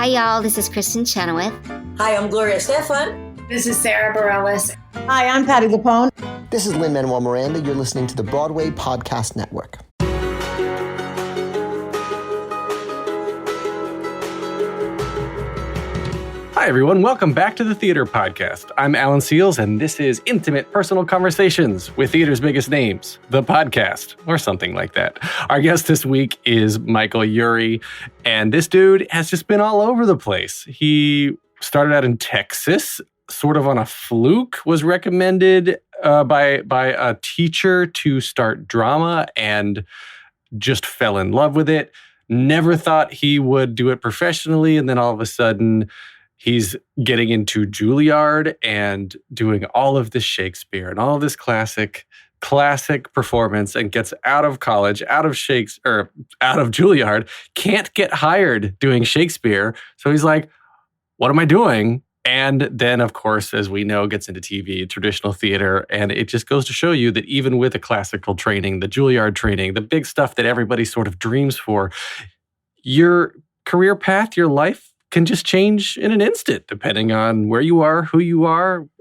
Hi, y'all. This is Kristen Chenoweth. Hi, I'm Gloria Stefan. This is Sarah Bareilles. Hi, I'm Patty Lapone. This is Lin-Manuel Miranda. You're listening to the Broadway Podcast Network. Hi, everyone. Welcome back to the Theater Podcast. I'm Alan Seals, and this is Intimate Personal Conversations with Theater's Biggest Names, the podcast, or something like that. Our guest this week is Michael Urie, and this dude has just been all over the place. He started out in Texas, sort of on a fluke, was recommended by a teacher to start drama, and just fell in love with it. Never thought he would do it professionally, and then all of a sudden, he's getting into Juilliard and doing all of this Shakespeare and all of this classic performance, and gets out of college, out of Juilliard, can't get hired doing Shakespeare. So he's like, what am I doing? And then, of course, as we know, gets into TV, traditional theater. And it just goes to show you that even with a classical training, the Juilliard training, the big stuff that everybody sort of dreams for, your career path, your life, can just change in an instant, depending on where you are,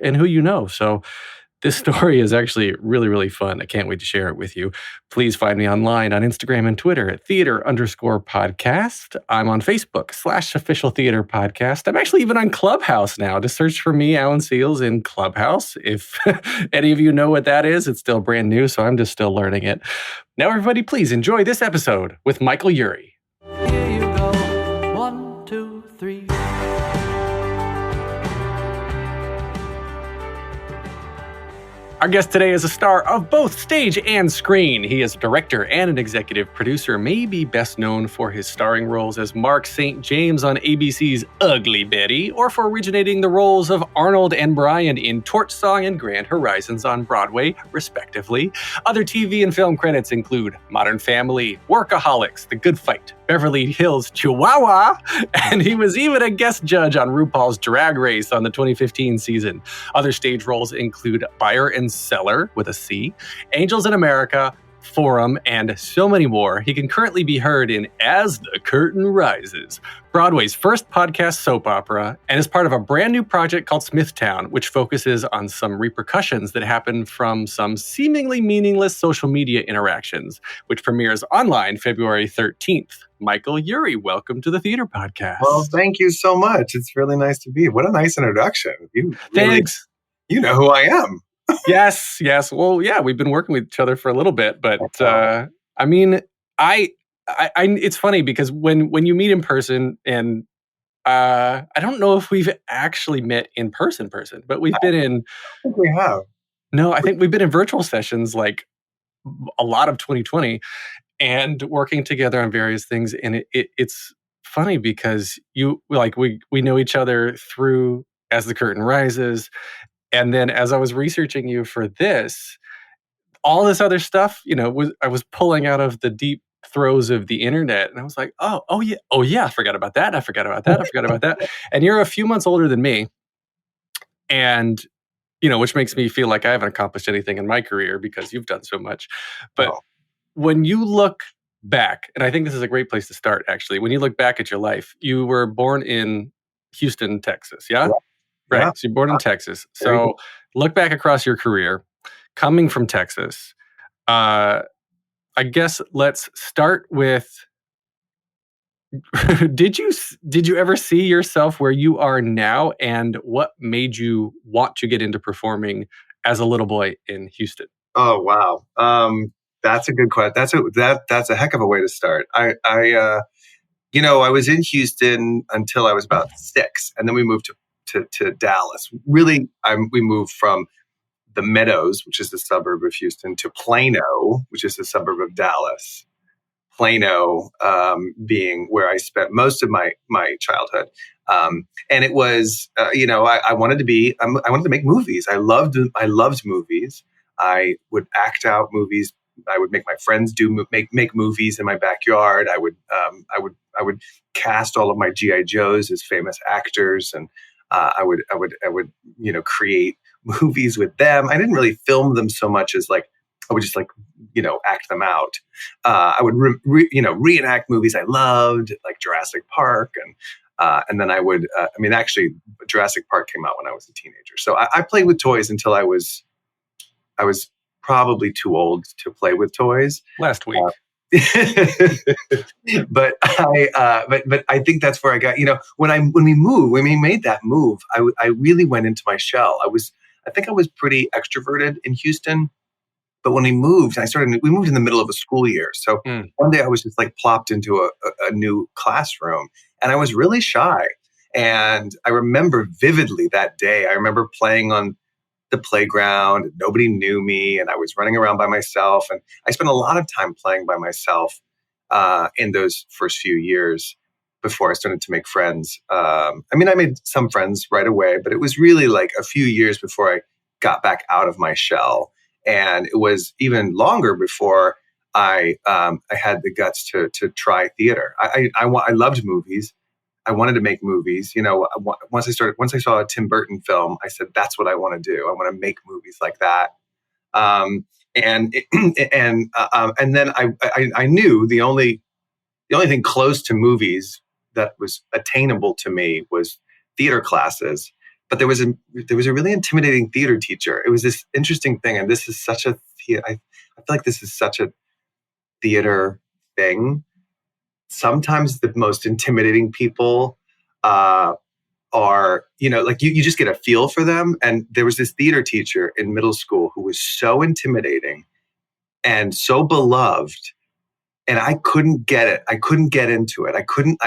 and who you know. So this story is actually really, really fun. I can't wait to share it with you. Please find me online on Instagram and Twitter at theater_podcast. I'm on Facebook /official theater podcast. I'm actually even on Clubhouse now. Just search for me, Alan Seals, in Clubhouse. If any of you know what that is, it's still brand new, so I'm just still learning it. Now, everybody, please enjoy this episode with Michael Urie. Here you go. 1, 2, 3. Our guest today is a star of both stage and screen. He is a director and an executive producer, maybe best known for his starring roles as Mark St. James on ABC's Ugly Betty, or for originating the roles of Arnold and Brian in Torch Song and Grand Horizons on Broadway, respectively. Other TV and film credits include Modern Family, Workaholics, The Good Fight, Beverly Hills Chihuahua, and he was even a guest judge on RuPaul's Drag Race on the 2015 season. Other stage roles include Buyer and Seller with a C, Angels in America, Forum, and so many more. He can currently be heard in As the Curtain Rises, Broadway's first podcast soap opera, and is part of a brand new project called Smithtown, which focuses on some repercussions that happen from some seemingly meaningless social media interactions, which premieres online February 13th. Michael Urie, welcome to the Theater Podcast. Well, thank you so much. It's really nice to be. What a nice introduction. Thanks. You know who I am. Yes. Well, yeah, we've been working with each other for a little bit, but I mean, it's funny because when you meet in person, and I don't know if we've actually met in person, but we've been in. I think we have. No, I think we've been in virtual sessions like a lot of 2020, and working together on various things. And it's funny because we know each other through As the Curtain Rises. And then as I was researching you for this, all this other stuff, I was pulling out of the deep throes of the internet. And I was like, oh yeah, I forgot about that. And you're a few months older than me. And, which makes me feel like I haven't accomplished anything in my career because you've done so much. But when you look back, and I think this is a great place to start, actually, when you look back at your life, you were born in Houston, Texas, yeah? Right. Yeah. So you're born in Texas. So look back across your career, coming from Texas. I guess let's start with, did you ever see yourself where you are now, and what made you want to get into performing as a little boy in Houston? Oh, wow. That's a good question. That's a heck of a way to start. I was in Houston until I was about 6, and then we moved to Dallas. Really, we moved from the Meadows, which is the suburb of Houston, to Plano, which is the suburb of Dallas. Plano being where I spent most of my childhood. And it was, I wanted to make movies. I loved movies. I would act out movies. I would make my friends make movies in my backyard. I would cast all of my G.I. Joes as famous actors, and I would create movies with them. I didn't really film them so much as I would just act them out. I would reenact movies I loved, like Jurassic Park, and And then I would, actually, Jurassic Park came out when I was a teenager. So I played with toys until I was probably too old to play with toys. Last week. But I think that's where I got, when we made that move, I really went into my shell. I think I was pretty extroverted in Houston, but when we moved, we moved in the middle of a school year. So one day I was just like plopped into a new classroom, and I was really shy. And I remember vividly that day, I remember playing on the playground, and nobody knew me, and I was running around by myself. And I spent a lot of time playing by myself in those first few years before I started to make friends. I made some friends right away, but it was really like a few years before I got back out of my shell. And it was even longer before I had the guts to try theater. I loved movies. I wanted to make movies. Once I saw a Tim Burton film, I said, that's what I want to do. I want to make movies like that. And then I knew the only thing close to movies that was attainable to me was theater classes. But there was a really intimidating theater teacher. It was this interesting thing, and this is such a I feel like this is such a theater thing. Sometimes the most intimidating people are, you just get a feel for them. And there was this theater teacher in middle school who was so intimidating and so beloved, and I couldn't get it. I couldn't get into it. I couldn't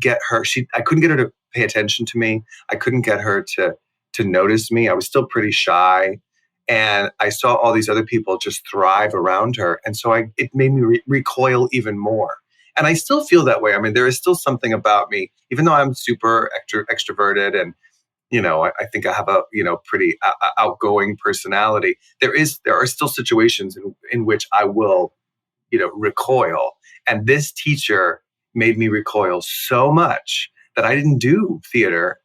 get her. I couldn't get her to pay attention to me. I couldn't get her to notice me. I was still pretty shy. And I saw all these other people just thrive around her. And so it made me recoil even more. And I still feel that way. I mean, there is still something about me, even though I'm super extroverted and, I think I have a, pretty outgoing personality. There are still situations in which I will, recoil. And this teacher made me recoil so much that I didn't do theater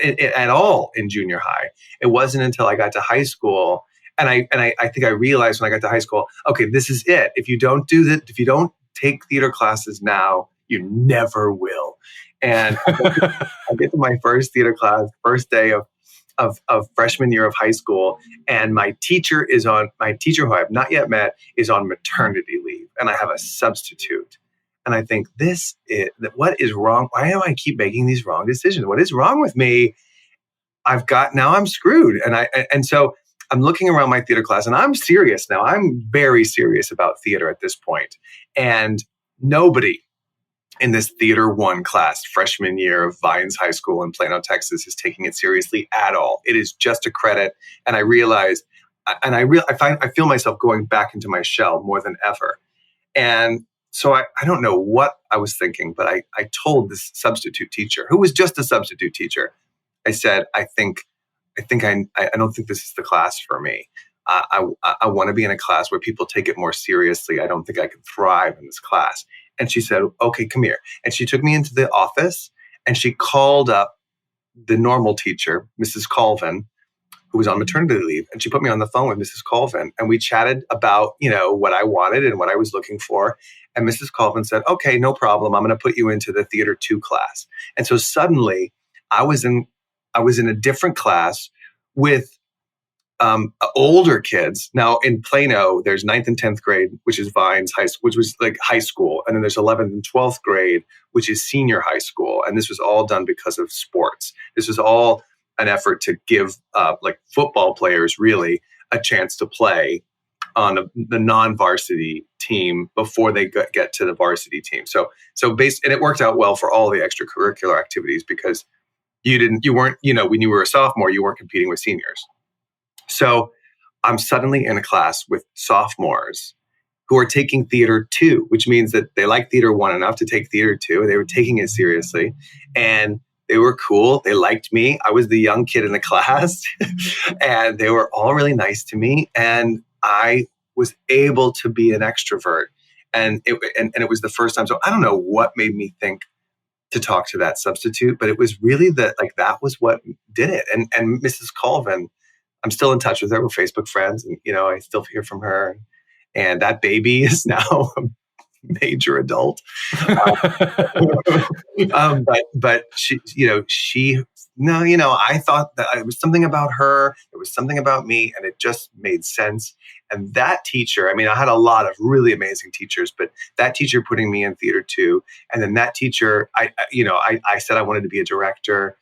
at all in junior high. It wasn't until I got to high school. And I think I realized when I got to high school, okay, this is it. If you don't do that, if you don't take theater classes now, you never will. And I get to my first theater class, first day of freshman year of high school, and my teacher who I have not yet met is on maternity leave, and I have a substitute. And I think what is wrong? Why do I keep making these wrong decisions? What is wrong with me? Now I'm screwed. And so I'm looking around my theater class, and I'm serious now. I'm very serious about theater at this point. And nobody in this Theater 1 class, freshman year of Vines High School in Plano, Texas, is taking it seriously at all. It is just a credit. And I realized, I feel myself going back into my shell more than ever. And so I don't know what I was thinking, but I told this substitute teacher, who was just a substitute teacher, I said, I don't think this is the class for me. I want to be in a class where people take it more seriously. I don't think I can thrive in this class. And she said, okay, come here. And she took me into the office, and she called up the normal teacher, Mrs. Colvin, who was on maternity leave. And she put me on the phone with Mrs. Colvin, and we chatted about, what I wanted and what I was looking for. And Mrs. Colvin said, okay, no problem. I'm going to put you into the Theater 2 class. And so suddenly I was in a different class with older kids. Now in Plano, there's 9th and 10th grade, which is Vines High School, which was like high school. And then there's 11th and 12th grade, which is senior high school. And this was all done because of sports. This was all an effort to give football players really a chance to play on the non-varsity team before they get to the varsity team. And it worked out well for all the extracurricular activities, because you weren't, when you were a sophomore, you weren't competing with seniors. So I'm suddenly in a class with sophomores who are taking Theater 2, which means that they like Theater 1 enough to take Theater 2. They were taking it seriously, and they were cool. They liked me. I was the young kid in the class, and they were all really nice to me. And I was able to be an extrovert, and it was the first time. So I don't know what made me think to talk to that substitute, but it was really that was what did it. And Mrs. Colvin, I'm still in touch with her. We're Facebook friends, and I still hear from her. And that baby is now major adult. But she, I thought that it was something about her, it was something about me, and it just made sense. And that teacher, I mean, I had a lot of really amazing teachers, but that teacher putting me in theater too. And then that teacher, I said I wanted to be a director.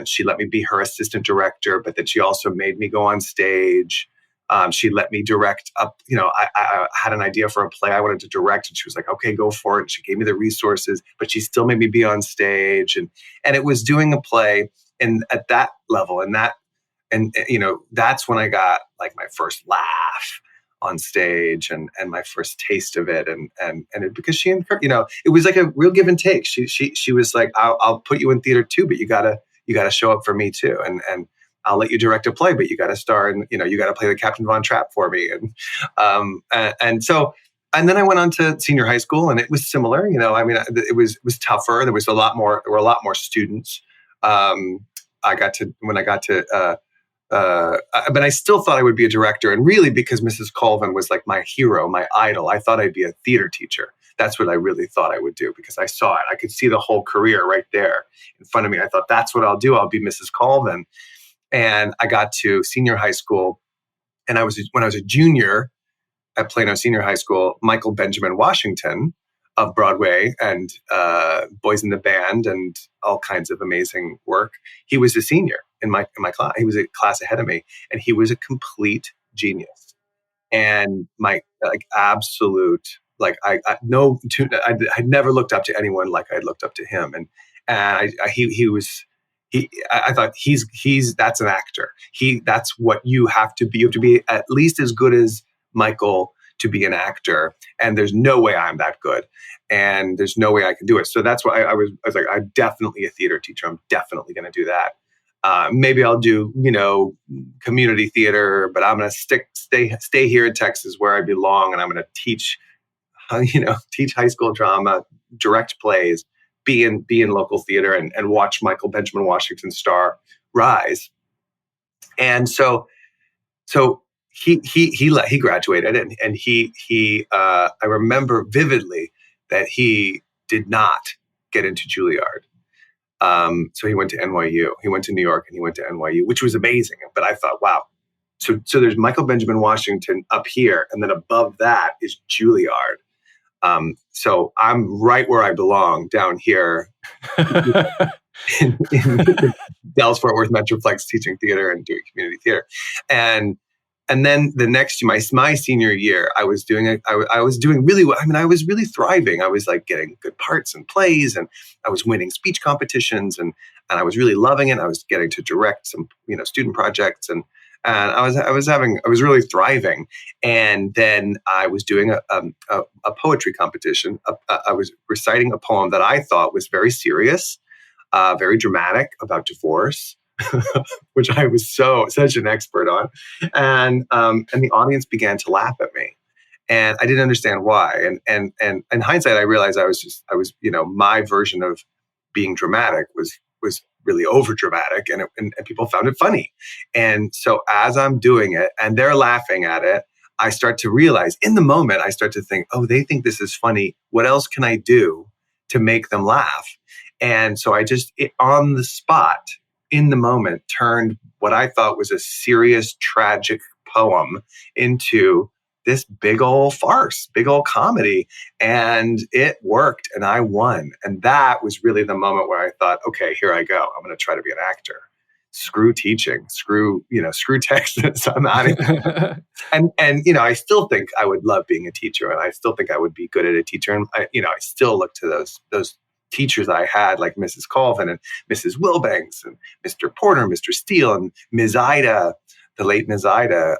She let me be her assistant director, but then she also made me go on stage. She let me direct up, I had an idea for a play I wanted to direct, and she was like, okay, go for it. And she gave me the resources, but she still made me be on stage. And it was doing a play and at that level and that's when I got like my first laugh on stage and my first taste of it. And it, because she encouraged, it was like a real give and take. She was like, I'll put you in theater too, but you gotta show up for me too. And I'll let you direct a play, but you got to star and, you got to play the Captain Von Trapp for me. And then I went on to senior high school and it was similar, it was tougher. There were a lot more students. But I still thought I would be a director. And really because Mrs. Colvin was like my hero, my idol, I thought I'd be a theater teacher. That's what I really thought I would do because I saw it. I could see the whole career right there in front of me. I thought that's what I'll do. I'll be Mrs. Colvin. And I got to senior high school, and when I was a junior at Plano Senior High School, Michael Benjamin Washington of Broadway and Boys in the Band and all kinds of amazing work. He was a senior in my class. He was a class ahead of me, and he was a complete genius. And my absolute I never looked up to anyone like I looked up to him, and I thought that's an actor. That's what you have to be. You have to be at least as good as Michael to be an actor. And there's no way I'm that good. And there's no way I can do it. So that's why I was like, I'm definitely a theater teacher. I'm definitely going to do that. Maybe I'll do, community theater, but I'm going to stay here in Texas where I belong. And I'm going to teach high school drama, direct plays, be in local theater and watch Michael Benjamin Washington's star rise. And so he graduated and I remember vividly that he did not get into Juilliard. So he went to NYU. He went to New York and he went to NYU, which was amazing. But I thought, wow. So there's Michael Benjamin Washington up here, and then above that is Juilliard. So I'm right where I belong down here in Dallas Fort Worth Metroplex, teaching theater and doing community theater. And then the next year, my senior year, I was doing really well. I mean, I was really thriving. I was like getting good parts in plays, and I was winning speech competitions, and I was really loving it. I was getting to direct some, student projects, and I was really thriving. And then I was doing a poetry competition. I was reciting a poem that I thought was very serious, very dramatic about divorce, which I was such an expert on. And the audience began to laugh at me. And I didn't understand why. And in hindsight, I realized I was my version of being dramatic was really over dramatic, and people found it funny. And so as I'm doing it and they're laughing at it, I start to realize in the moment, I start to think, oh, they think this is funny. What else can I do to make them laugh? And so I just, on the spot, in the moment, turned what I thought was a serious, tragic poem into this big old farce, big old comedy. And it worked, and I won. And that was really the moment where I thought, okay, here I go. I'm going to try to be an actor. Screw teaching, screw Texas. I'm out of here. And I still think I would love being a teacher, and I still think I would be good at a teacher. And I still look to those teachers I had, like Mrs. Colvin and Mrs. Wilbanks and Mr. Porter, Mr. Steele, and Ms. Ida, the late Ms. Ida.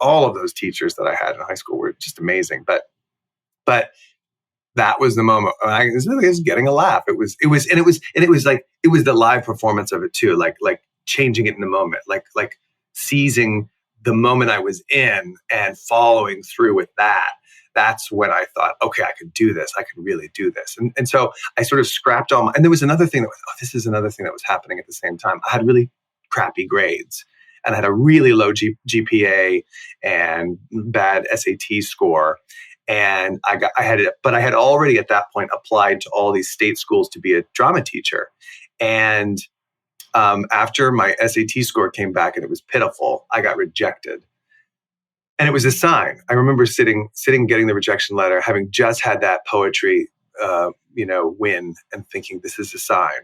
All of those teachers that I had in high school were just amazing. But that was the moment when I was getting a laugh. It was the live performance of it too, like changing it in the moment, like seizing the moment I was in and following through with that. That's when I thought, okay, I could do this. I could really do this. And so I sort of scrapped all and there was another thing this is another thing that was happening at the same time. I had really crappy grades. And I had a really low GPA and bad SAT score. And I had already at that point applied to all these state schools to be a drama teacher. And after my SAT score came back and it was pitiful, I got rejected. And it was a sign. I remember sitting, getting the rejection letter, having just had that poetry, win, and thinking, this is a sign.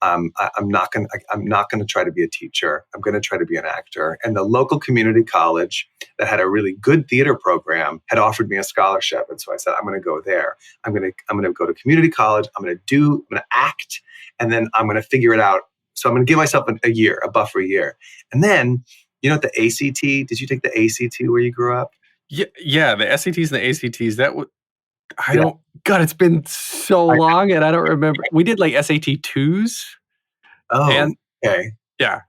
I'm not going to try to be a teacher. I'm going to try to be an actor. And the local community college that had a really good theater program had offered me a scholarship. And so I said, I'm going to go there. I'm going to go to community college. I'm going to act, and then I'm going to figure it out. So I'm going to give myself a buffer year. And then, the ACT, did you take the ACT where you grew up? Yeah, the SATs and the ACTs, God, it's been so long and I don't remember. We did like SAT 2s. Oh, okay. Yeah.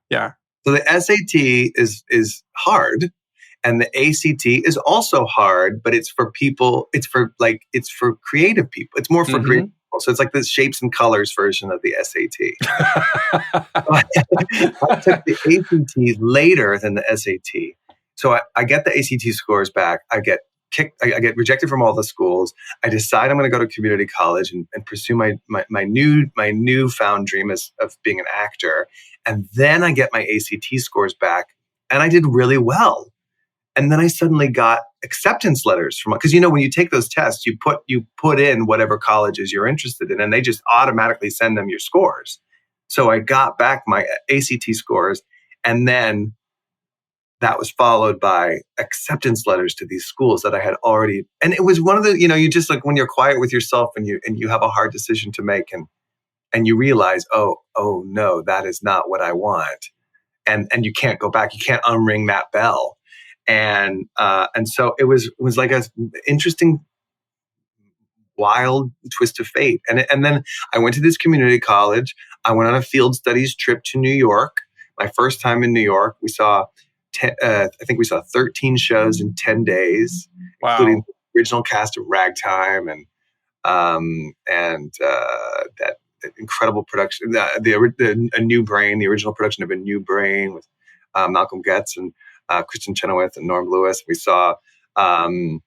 So the SAT is hard, and the ACT is also hard, but it's for people, it's for creative people. It's more for creative people. So it's like the shapes and colors version of the SAT. I took the ACT later than the SAT. So I get the ACT scores back. I get rejected from all the schools. I decide I'm going to go to community college and pursue my newfound dream of being an actor. And then I get my ACT scores back, and I did really well. And then I suddenly got acceptance letters from, because when you take those tests, you put in whatever colleges you're interested in, and they just automatically send them your scores. So I got back my ACT scores, and then that was followed by acceptance letters to these schools that I had already. And it was one of the, you just like when you're quiet with yourself and you have a hard decision to make, and you realize, oh no, that is not what I want. And you can't go back. You can't unring that bell. And so it was like a interesting, wild twist of fate. And then I went to this community college. I went on a field studies trip to New York. My first time in New York, we saw 13 shows in 10 days, wow, including the original cast of Ragtime and that incredible production, A New Brain, the original production of A New Brain with Malcolm Getz and Kristen Chenoweth and Norm Lewis. We saw Helen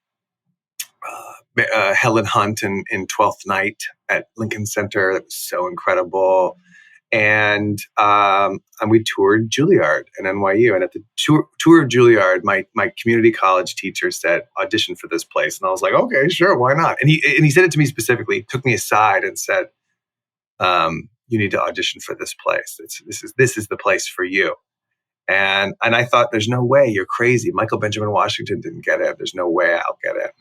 Hunt in 12th Night at Lincoln Center. That was so incredible. And we toured Juilliard and NYU. And at the tour of Juilliard, my community college teacher said, audition for this place. And I was like, okay, sure, why not? And he said it to me specifically. He took me aside and said, you need to audition for this place. This is the place for you. And I thought, there's no way, you're crazy. Michael Benjamin Washington didn't get it. There's no way I'll get it.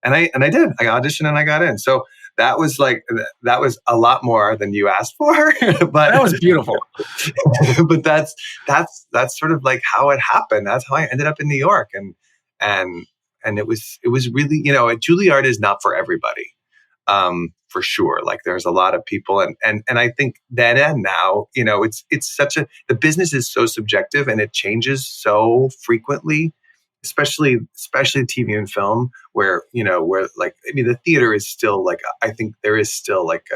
And I did. I auditioned and I got in. So that was a lot more than you asked for. But that was beautiful. But that's sort of like how it happened. That's how I ended up in New York. And it was really, Juilliard is not for everybody. For sure. Like there's a lot of people and I think then and now, it's the business is so subjective and it changes so frequently, especially TV and film where the theater is still like, I think there is still like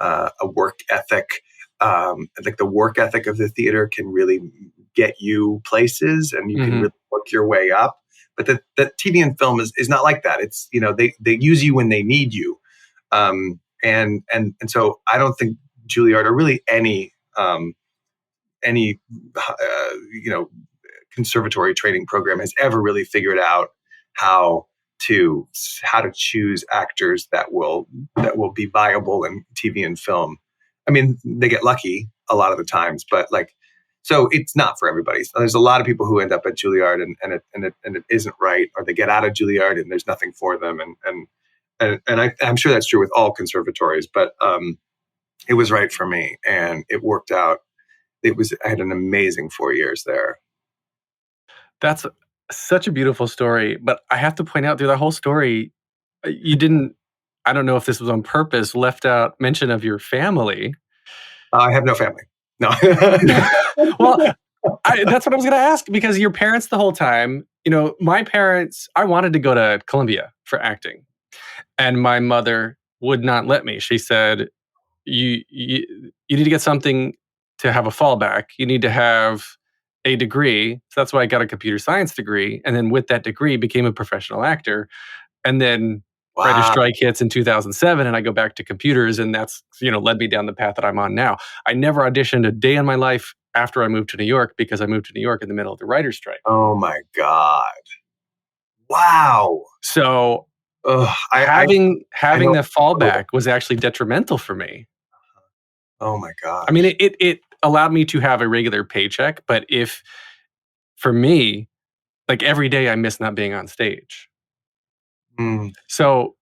a work ethic. Like the work ethic of the theater can really get you places and you can really work your way up. But the TV and film is not like that. It's, they use you when they need you. And so I don't think Juilliard or really any conservatory training program has ever really figured out how to choose actors that will be viable in TV and film. I mean, they get lucky a lot of the times, but so it's not for everybody. So there's a lot of people who end up at Juilliard and it isn't right, or they get out of Juilliard and there's nothing for them. And I'm sure that's true with all conservatories, but it was right for me and it worked out. I had an amazing 4 years there. That's such a beautiful story, but I have to point out through the whole story, you didn't, I don't know if this was on purpose, left out mention of your family. I have no family. No. Well, that's what I was going to ask, because your parents the whole time, my parents, I wanted to go to Columbia for acting. And my mother would not let me. She said, you need to get something to have a fallback. You need to have a degree. So that's why I got a computer science degree. And then with that degree, became a professional actor. And then writer strike hits in 2007 and I go back to computers, and that's, led me down the path that I'm on now. I never auditioned a day in my life after I moved to New York because I moved to New York in the middle of the writer strike. Oh my God. Wow. So having the fallback was actually detrimental for me. Oh my God. I mean, it allowed me to have a regular paycheck, but for me, like every day I miss not being on stage. So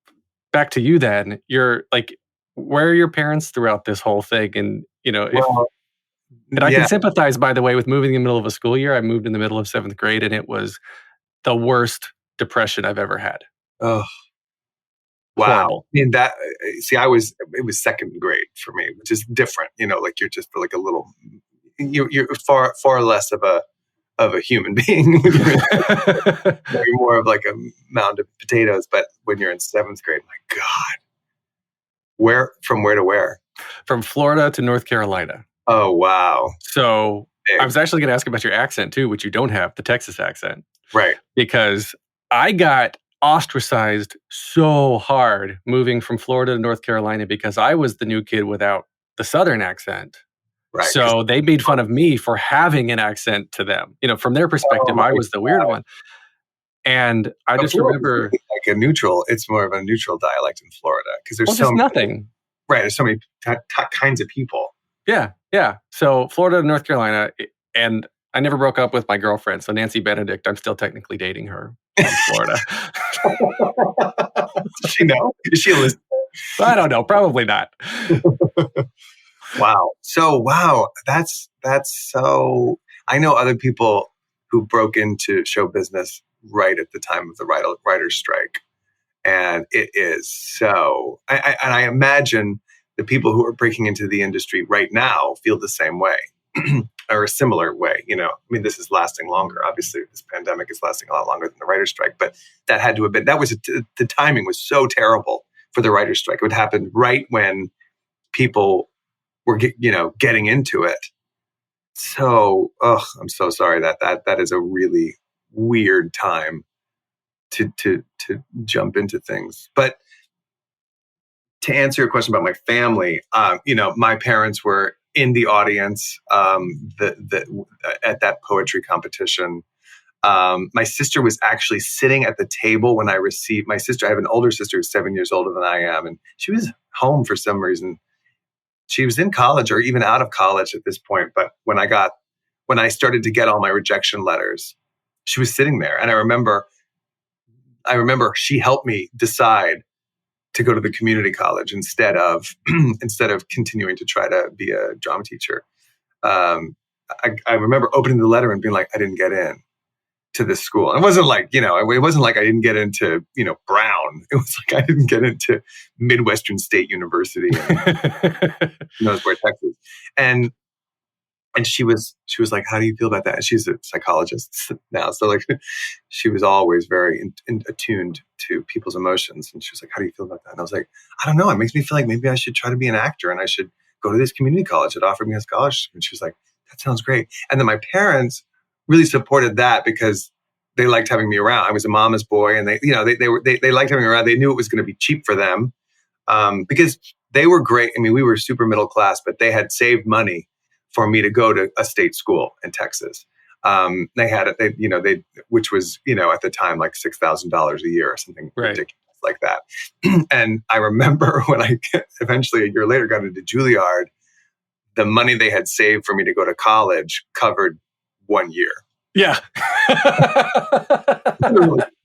back to you then, you're like, where are your parents throughout this whole thing? And, I can sympathize, by the way, with moving in the middle of a school year. I moved in the middle of 7th grade and it was the worst depression I've ever had. Oh, wow. Horrible. I mean, it was 2nd grade for me, which is different, like you're just like a little, you're far, far less of a human being. You're more of like a mound of potatoes. But when you're in 7th grade, my God, from where to where? From Florida to North Carolina. Oh, wow. So I was actually going to ask about your accent too, which you don't have, the Texas accent. Right. Because I got ostracized so hard moving from Florida to North Carolina because I was the new kid without the Southern accent. Right. So they made fun of me for having an accent to them. From their perspective, I was the weird one. And I just remember, like a neutral. It's more of a neutral dialect in Florida because there's nothing. Right. There's so many kinds of people. Yeah. So Florida to North Carolina, and I never broke up with my girlfriend. So Nancy Benedict, I'm still technically dating her from Florida. Does she know? Is she listening? I don't know. Probably not. Wow. So, that's so, I know other people who broke into show business right at the time of the writer's strike. And it is so, I imagine the people who are breaking into the industry right now feel the same way or a similar way. I mean, this is lasting longer. Obviously, this pandemic is lasting a lot longer than the writer's strike, but that had to have been, the timing was so terrible for the writer's strike. It would happen right when people were, getting into it. So, I'm so sorry that is a really weird time to jump into things. But to answer your question about my family, my parents were in the audience at that poetry competition. My sister was actually sitting at the table when I received my sister. I have an older sister who's 7 years older than I am, and she was home for some reason. She was in college or even out of college at this point. But when I started to get all my rejection letters, she was sitting there, and I remember she helped me decide to go to the community college instead of continuing to try to be a drama teacher. I remember opening the letter and being like, I didn't get in to this school. And it wasn't like, it wasn't like I didn't get into, Brown. It was like I didn't get into Midwestern State University in North Texas. And she was like, how do you feel about that? And she's a psychologist now. So like, she was always very attuned to people's emotions. And she was like, how do you feel about that? And I was like, I don't know. It makes me feel like maybe I should try to be an actor and I should go to this community college that offered me a scholarship. And she was like, that sounds great. And then my parents really supported that because they liked having me around. I was a mama's boy, and they liked having me around. They knew it was going to be cheap for them because they were great. I mean, we were super middle class, but they had saved money for me to go to a state school in Texas. They had it, which was, at the time, like $6,000 a year or something ridiculous like that. And I remember when I eventually a year later got into Juilliard, the money they had saved for me to go to college covered 1 year. Yeah.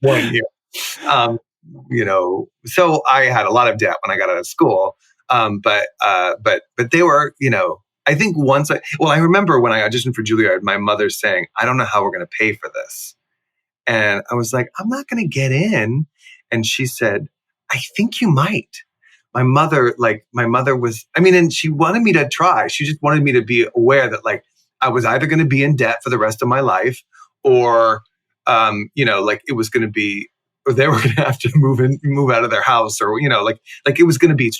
1 year. So I had a lot of debt when I got out of school. But they were, I think I remember when I auditioned for Juilliard, my mother saying, I don't know how we're going to pay for this. And I was like, I'm not going to get in. And she said, I think you might. My mother was, and she wanted me to try. She just wanted me to be aware that like, I was either going to be in debt for the rest of my life or, it was going to be, or they were going to have to move out of their house or, like it was going to be,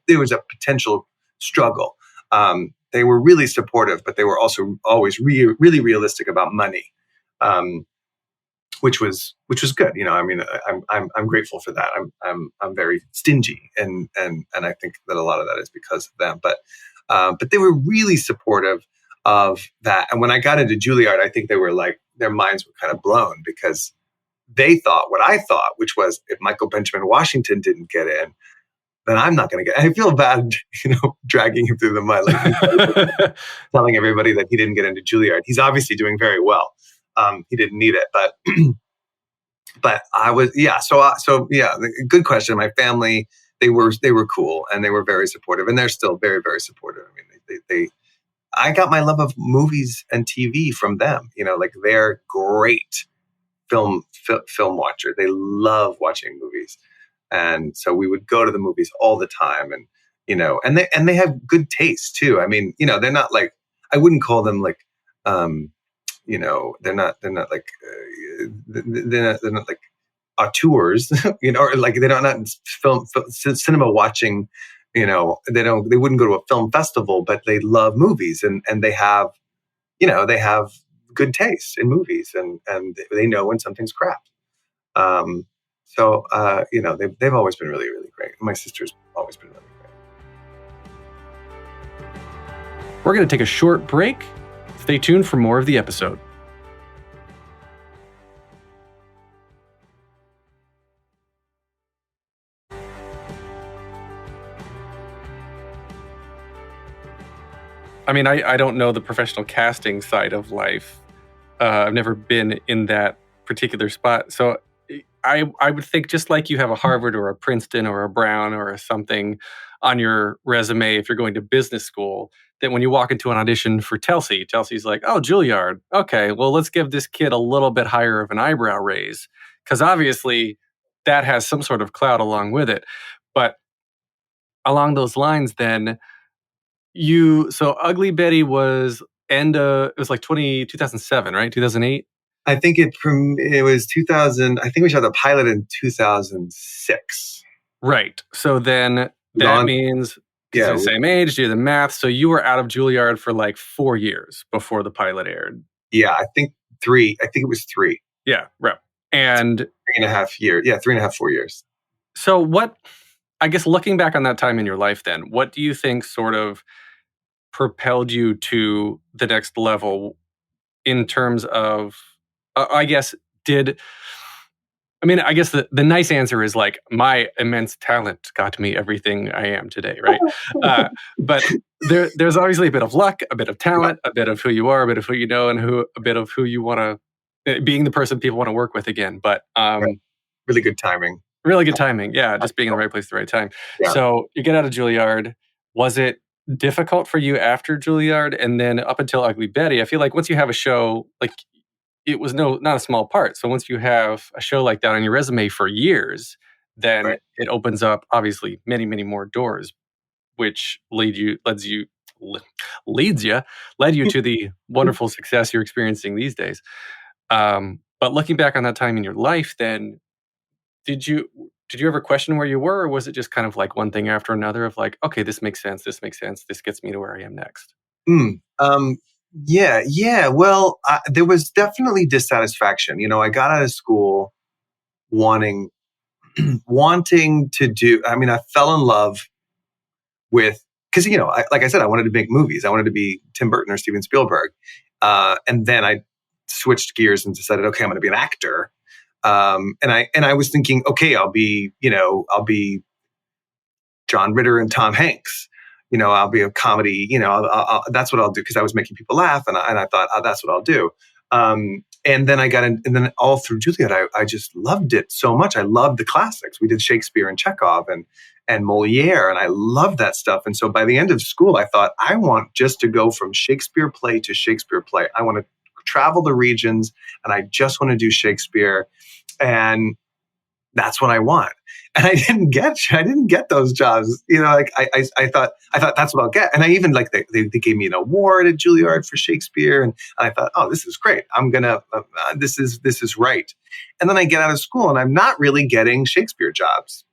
there was a potential struggle. They were really supportive, but they were also always really realistic about money. which was good. I mean, I'm grateful for that. I'm very stingy, and I think that a lot of that is because of them. But they were really supportive of that. And when I got into Juilliard, I think they were like, their minds were kind of blown, because they thought what I thought, which was, if Michael Benjamin Washington didn't get in, then I'm not going to get. I feel bad, dragging him through the mud, like telling everybody that he didn't get into Juilliard. He's obviously doing very well. He didn't need it, but I was, yeah. So yeah, good question. My family, they were cool, and they were very supportive, and they're still very, very supportive. I mean, I got my love of movies and TV from them. Like, they're great film watcher. They love watching movies. And so we would go to the movies all the time, and and they have good taste too. I mean, they're not like, I wouldn't call them like, they're not like auteurs, or like they're not film cinema watching. They wouldn't go to a film festival, but they love movies, and they have, they have good taste in movies, and they know when something's crap. So, they've always been really, really great. My sister's always been really great. We're going to take a short break. Stay tuned for more of the episode. I mean, I don't know the professional casting side of life. I've never been in that particular spot. So I would think, just like you have a Harvard or a Princeton or a Brown or a something on your resume if you're going to business school, that when you walk into an audition for Telsey's like, oh, Juilliard. Okay, well, let's give this kid a little bit higher of an eyebrow raise, because obviously that has some sort of clout along with it. But along those lines, then, so Ugly Betty was it was like 2007, right? 2008? I think it was 2000. I think we shot the pilot in 2006. Right. So then that means you're the same age, do the math. So you were out of Juilliard for like 4 years before the pilot aired. Yeah, I think 3. I think it was 3. Yeah, right. And 3.5 years. Yeah, 3.5, 4 years. So I guess looking back on that time in your life then, what do you think sort of propelled you to the next level in terms of, I guess the nice answer is like, my immense talent got me everything I am today, right? But there's obviously a bit of luck, a bit of talent, a bit of who you are, a bit of who you know, and a bit of who you want to, being the person people want to work with again. But really good timing. Really good timing, yeah, just being in the right place at the right time. Yeah. So you get out of Juilliard. Was it difficult for you after Juilliard, and then up until Ugly Betty? I feel like once you have a show, like, it was not a small part. So once you have a show like that on your resume for years, then it opens up obviously many, many more doors, which led you to the wonderful success you're experiencing these days. But looking back on that time in your life, then did you ever question where you were, or was it just kind of like one thing after another of like, okay, this makes sense, this gets me to where I am next? Yeah. Well, there was definitely dissatisfaction. I got out of school wanting to do. I mean, I fell in love with, because like I said, I wanted to make movies. I wanted to be Tim Burton or Steven Spielberg, and then I switched gears and decided, okay, I'm going to be an actor. And I was thinking, okay, I'll be John Ritter and Tom Hanks. I'll be a comedy, that's what I'll do, because I was making people laugh, and I thought, oh, that's what I'll do. And then I got in, and then all through Juilliard, I just loved it so much. I loved the classics. We did Shakespeare and Chekhov and Moliere, and I loved that stuff. And so by the end of school, I thought, I want just to go from Shakespeare play to Shakespeare play. I want to travel the regions, and I just want to do Shakespeare. And that's what I want. And I didn't get those jobs. I thought that's what I'll get. And I even they gave me an award at Juilliard for Shakespeare. And I thought, oh, this is great. I'm going to, this is right. And then I get out of school and I'm not really getting Shakespeare jobs.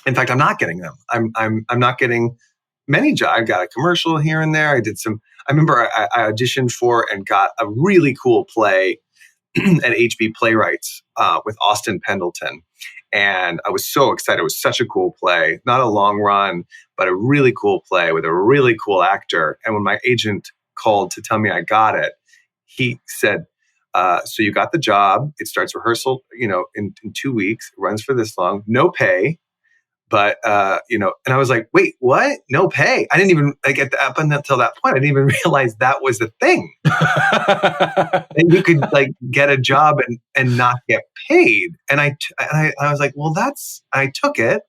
In fact, I'm not getting them. I'm not getting many jobs. I got a commercial here and there. I remember I auditioned for and got a really cool play at HB Playwrights with Austin Pendleton. And I was so excited. It was such a cool play, not a long run, but a really cool play with a really cool actor. And when my agent called to tell me I got it, he said, so you got the job. It starts rehearsal, in 2 weeks. It runs for this long, no pay. But, and I was like, wait, what? No pay? I didn't even get up until that point. I didn't even realize that was a thing. And you could get a job and not get paid. And I was like, well, I took it.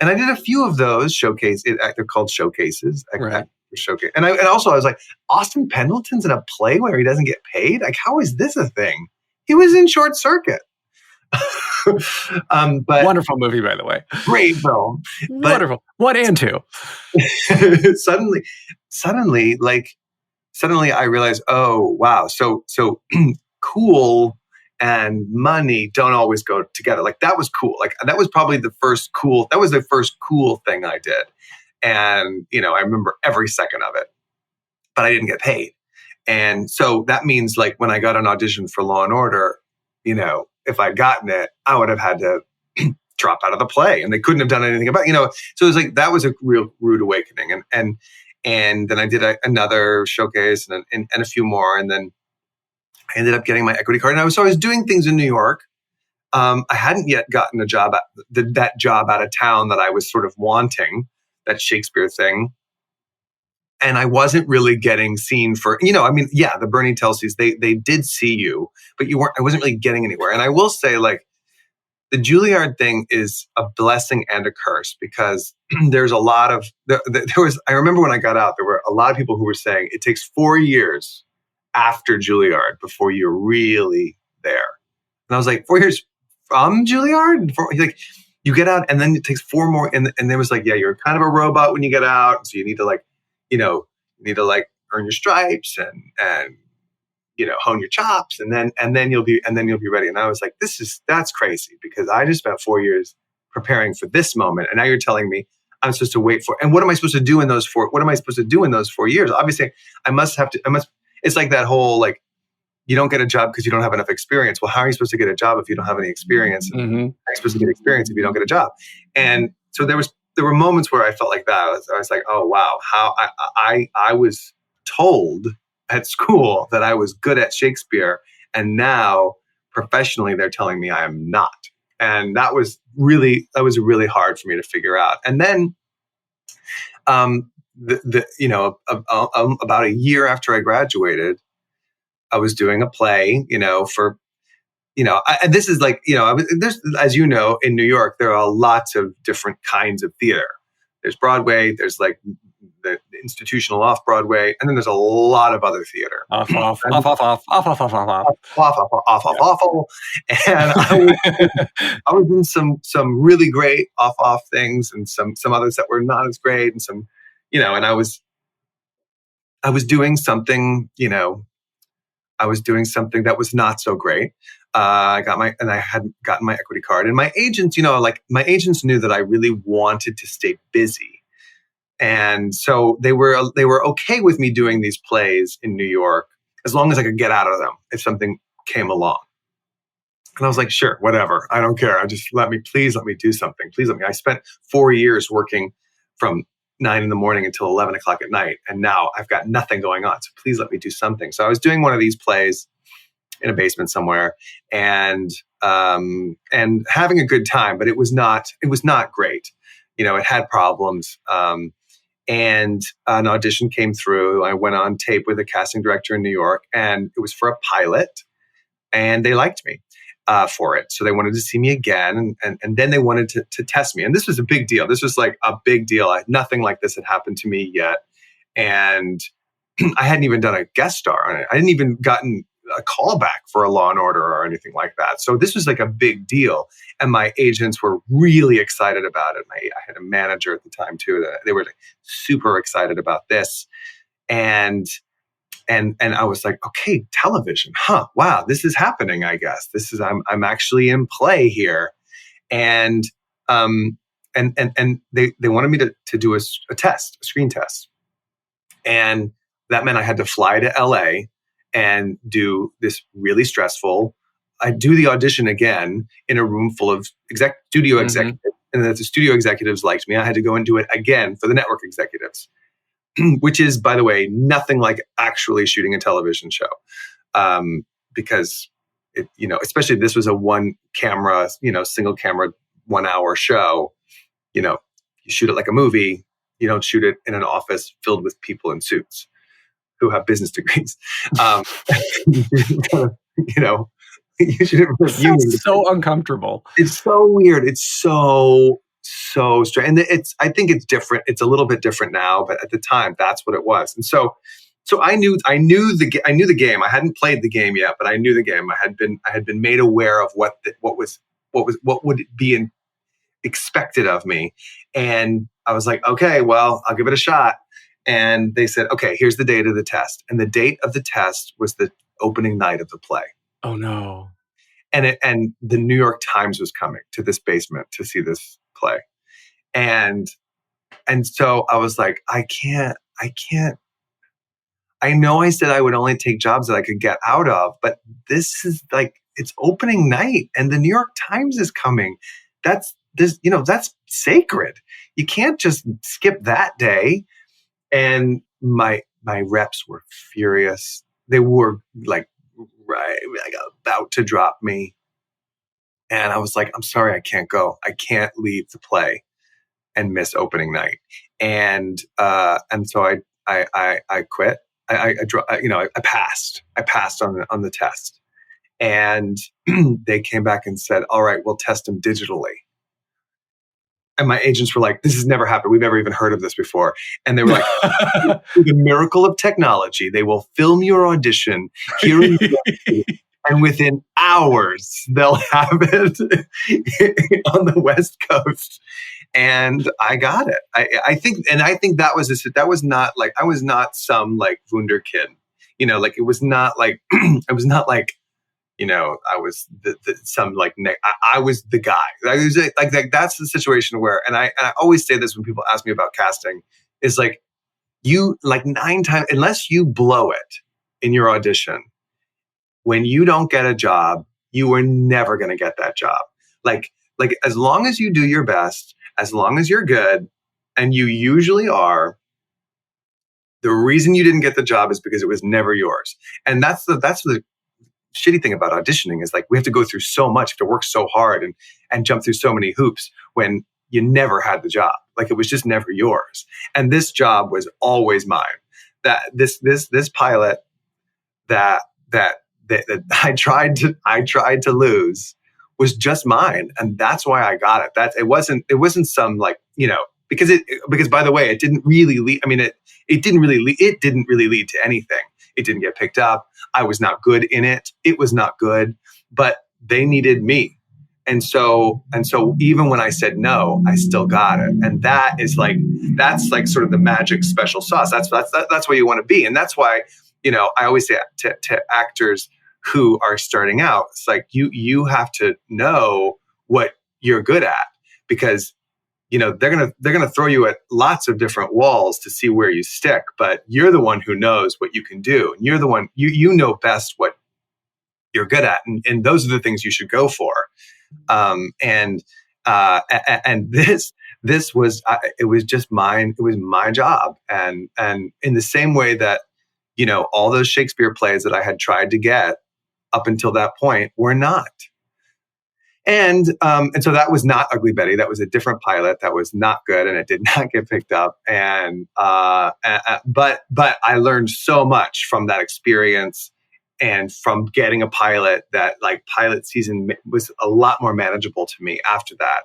And I did a few of those they're called showcases. Right. Showcase. And also I was like, Austin Pendleton's in a play where he doesn't get paid? Like, how is this a thing? He was in Short Circuit. But wonderful movie, by the way. Great film. Wonderful. 1 and 2. Suddenly I realized, oh wow, so cool and money don't always go together. Like, that was cool. Like, that was probably the first cool thing I did. And I remember every second of it, but I didn't get paid. And so that means, like, when I got an audition for Law and Order, if I'd gotten it, I would have had to drop out of the play, and they couldn't have done anything about it, So it was like, that was a real rude awakening. And then I did another showcase and a few more. And then I ended up getting my equity card. And I was doing things in New York. I hadn't yet gotten a job that job out of town that I was sort of wanting, that Shakespeare thing. And I wasn't really getting seen for, the Bernie Telsies, they did see you, but I wasn't really getting anywhere. And I will say, like, the Juilliard thing is a blessing and a curse, because there's a lot of, I remember when I got out, there were a lot of people who were saying it takes 4 years after Juilliard before you're really there. And I was like, 4 years from Juilliard? Like, you get out and then it takes 4 more. And there was like, yeah, you're kind of a robot when you get out. So you need to earn your stripes and hone your chops, and then you'll be ready. And I was like, that's crazy, because I just spent 4 years preparing for this moment, and now you're telling me I'm supposed to wait for. And what am I supposed to do in those 4? What am I supposed to do in those 4 years? Obviously, It's like that whole, like, you don't get a job because you don't have enough experience. Well, how are you supposed to get a job if you don't have any experience? Mm-hmm. How are you supposed to get experience if you don't get a job? And so there were moments where I felt like that. I was like, oh wow, how I was told at school that I was good at Shakespeare, and now professionally they're telling me I am not. And that was really hard for me to figure out. And then, about a year after I graduated, I was doing a play, for. And this is like, there's, as you know, in New York, there are lots of different kinds of theater. There's Broadway, there's like the institutional off-Broadway, and then there's a lot of other theater. Off. And I was in some really great off things, and some others that were not as great, and some, and I was doing something, I was doing something that was not so great. I had gotten my equity card, and my agents, my agents knew that I really wanted to stay busy. And so they were okay with me doing these plays in New York, as long as I could get out of them if something came along. And I was like, sure, whatever. I don't care. Please let me do something. Please let me. I spent 4 years working from 9 a.m. until 11 o'clock at night. And now I've got nothing going on. So please let me do something. So I was doing one of these plays in a basement somewhere, and having a good time, but it was not great. It had problems. And an audition came through. I went on tape with a casting director in New York, and it was for a pilot, and they liked me for it. So they wanted to see me again. And then they wanted to test me. And this was a big deal. This was like a big deal. Nothing like this had happened to me yet. And I hadn't even done a guest star on it. I hadn't even gotten a callback for a Law and Order or anything like that. So this was like a big deal. And my agents were really excited about it. I had a manager at the time too. They were like super excited about this. And I was like, okay, television, huh? Wow, this is happening. I guess I'm actually in play here. And they wanted me to do a screen test. And that meant I had to fly to LA and do this really stressful. I do the audition again in a room full of studio executives, and the studio executives liked me. I had to go and do it again for the network executives, which is, by the way, nothing like actually shooting a television show, because it, especially this was a one camera, single camera 1 hour show. You shoot it like a movie. You don't shoot it in an office filled with people in suits who have business degrees. You should Sounds so uncomfortable. It's so weird. It's so strange. And I think it's different. It's a little bit different now, but at the time, that's what it was. And so I knew the game. I hadn't played the game yet, but I knew the game. I had been made aware of what would be expected of me. And I was like, okay, well, I'll give it a shot. And they said, okay, here's the date of the test. And the date of the test was the opening night of the play. Oh no. And the New York Times was coming to this basement to see this play. And so I was like, I can't. I know I said I would only take jobs that I could get out of, but this is like, it's opening night and the New York Times is coming. That's sacred. You can't just skip that day. And my reps were furious. They were like about to drop me. And I was like, I'm sorry, I can't go. I can't leave the play and miss opening night. And so I quit. I passed. I passed on the test. And they came back and said, all right, we'll test them digitally. And my agents were like, this has never happened. We've never even heard of this before. And they were like, the miracle of technology. They will film your audition here in and within hours, they'll have it on the West Coast. And I got it. I think that was not like, I was not some like wunderkind, it was not like, I was not like, I was I was the guy. I was like that's the situation where, and I always say this when people ask me about casting, is like, you like 9 times, unless you blow it in your audition, when you don't get a job, you are never going to get that job. Like as long as you do your best, as long as you're good, and you usually are, the reason you didn't get the job is because it was never yours. And that's the shitty thing about auditioning, is like, we have to go through so much, have to work so hard and jump through so many hoops when you never had the job. Like, it was just never yours. And this job was always mine. That this pilot that I tried to lose was just mine, and that's why I got it. It wasn't some like, because by the way, it didn't really lead. I mean, it didn't really lead to anything. It didn't get picked up. I was not good in it. It was not good, but they needed me. And so even when I said no, I still got it. And that's like sort of the magic special sauce. That's where you want to be. And that's why, I always say to actors who are starting out, it's like, you have to know what you're good at, because they're gonna throw you at lots of different walls to see where you stick, but you're the one who knows what you can do. And you're the one, you know best what you're good at, and those are the things you should go for. And this was it was just mine. It was my job, and in the same way that all those Shakespeare plays that I had tried to get up until that point were not. And so that was not Ugly Betty. That was a different pilot that was not good, and it did not get picked up. And but I learned so much from that experience, and from getting a pilot that, like, pilot season was a lot more manageable to me after that,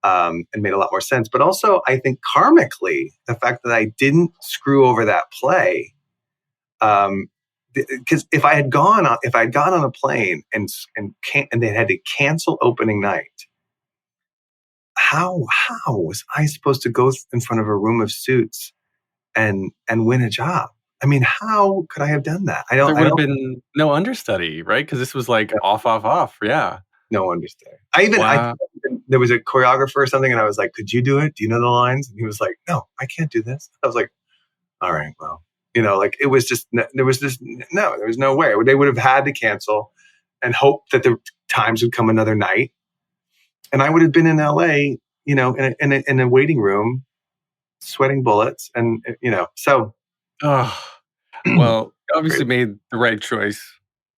and made a lot more sense. But also, I think karmically, the fact that I didn't screw over that play. Because if I had gone on a plane and they had to cancel opening night, how was I supposed to go in front of a room of suits and win a job? I mean, how could I have done that? There would have been no understudy, right? Because this was like off. Yeah. No understudy. There was a choreographer or something, and I was like, could you do it? Do you know the lines? And he was like, no, I can't do this. I was like, all right, well, Like it was just, there was no way. They would have had to cancel and hope that the times would come another night. And I would have been in LA, in a waiting room, sweating bullets. And, so. Oh, well, obviously made the right choice.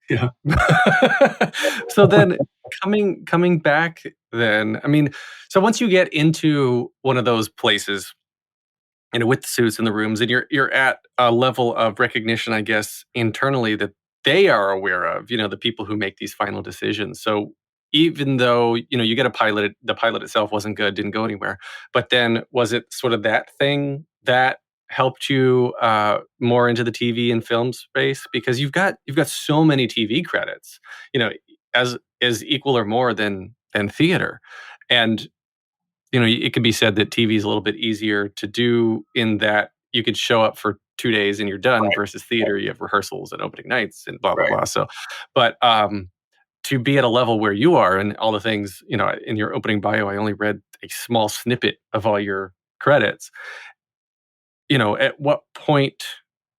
Yeah. So then coming back then, I mean, so once you get into one of those places, with the suits in the rooms, and you're at a level of recognition, I guess, internally that they are aware of, the people who make these final decisions. So even though, you get a pilot, the pilot itself wasn't good, didn't go anywhere, but then was it sort of that thing that helped you more into the TV and film space? Because you've got so many TV credits, as equal or more than theater. And it could be said that TV is a little bit easier to do in that you could show up for 2 days and you're done, Right. versus theater, you have rehearsals and opening nights and blah, blah, Right. blah. So, but to be at a level where you are and all the things, in your opening bio, I only read a small snippet of all your credits. At what point,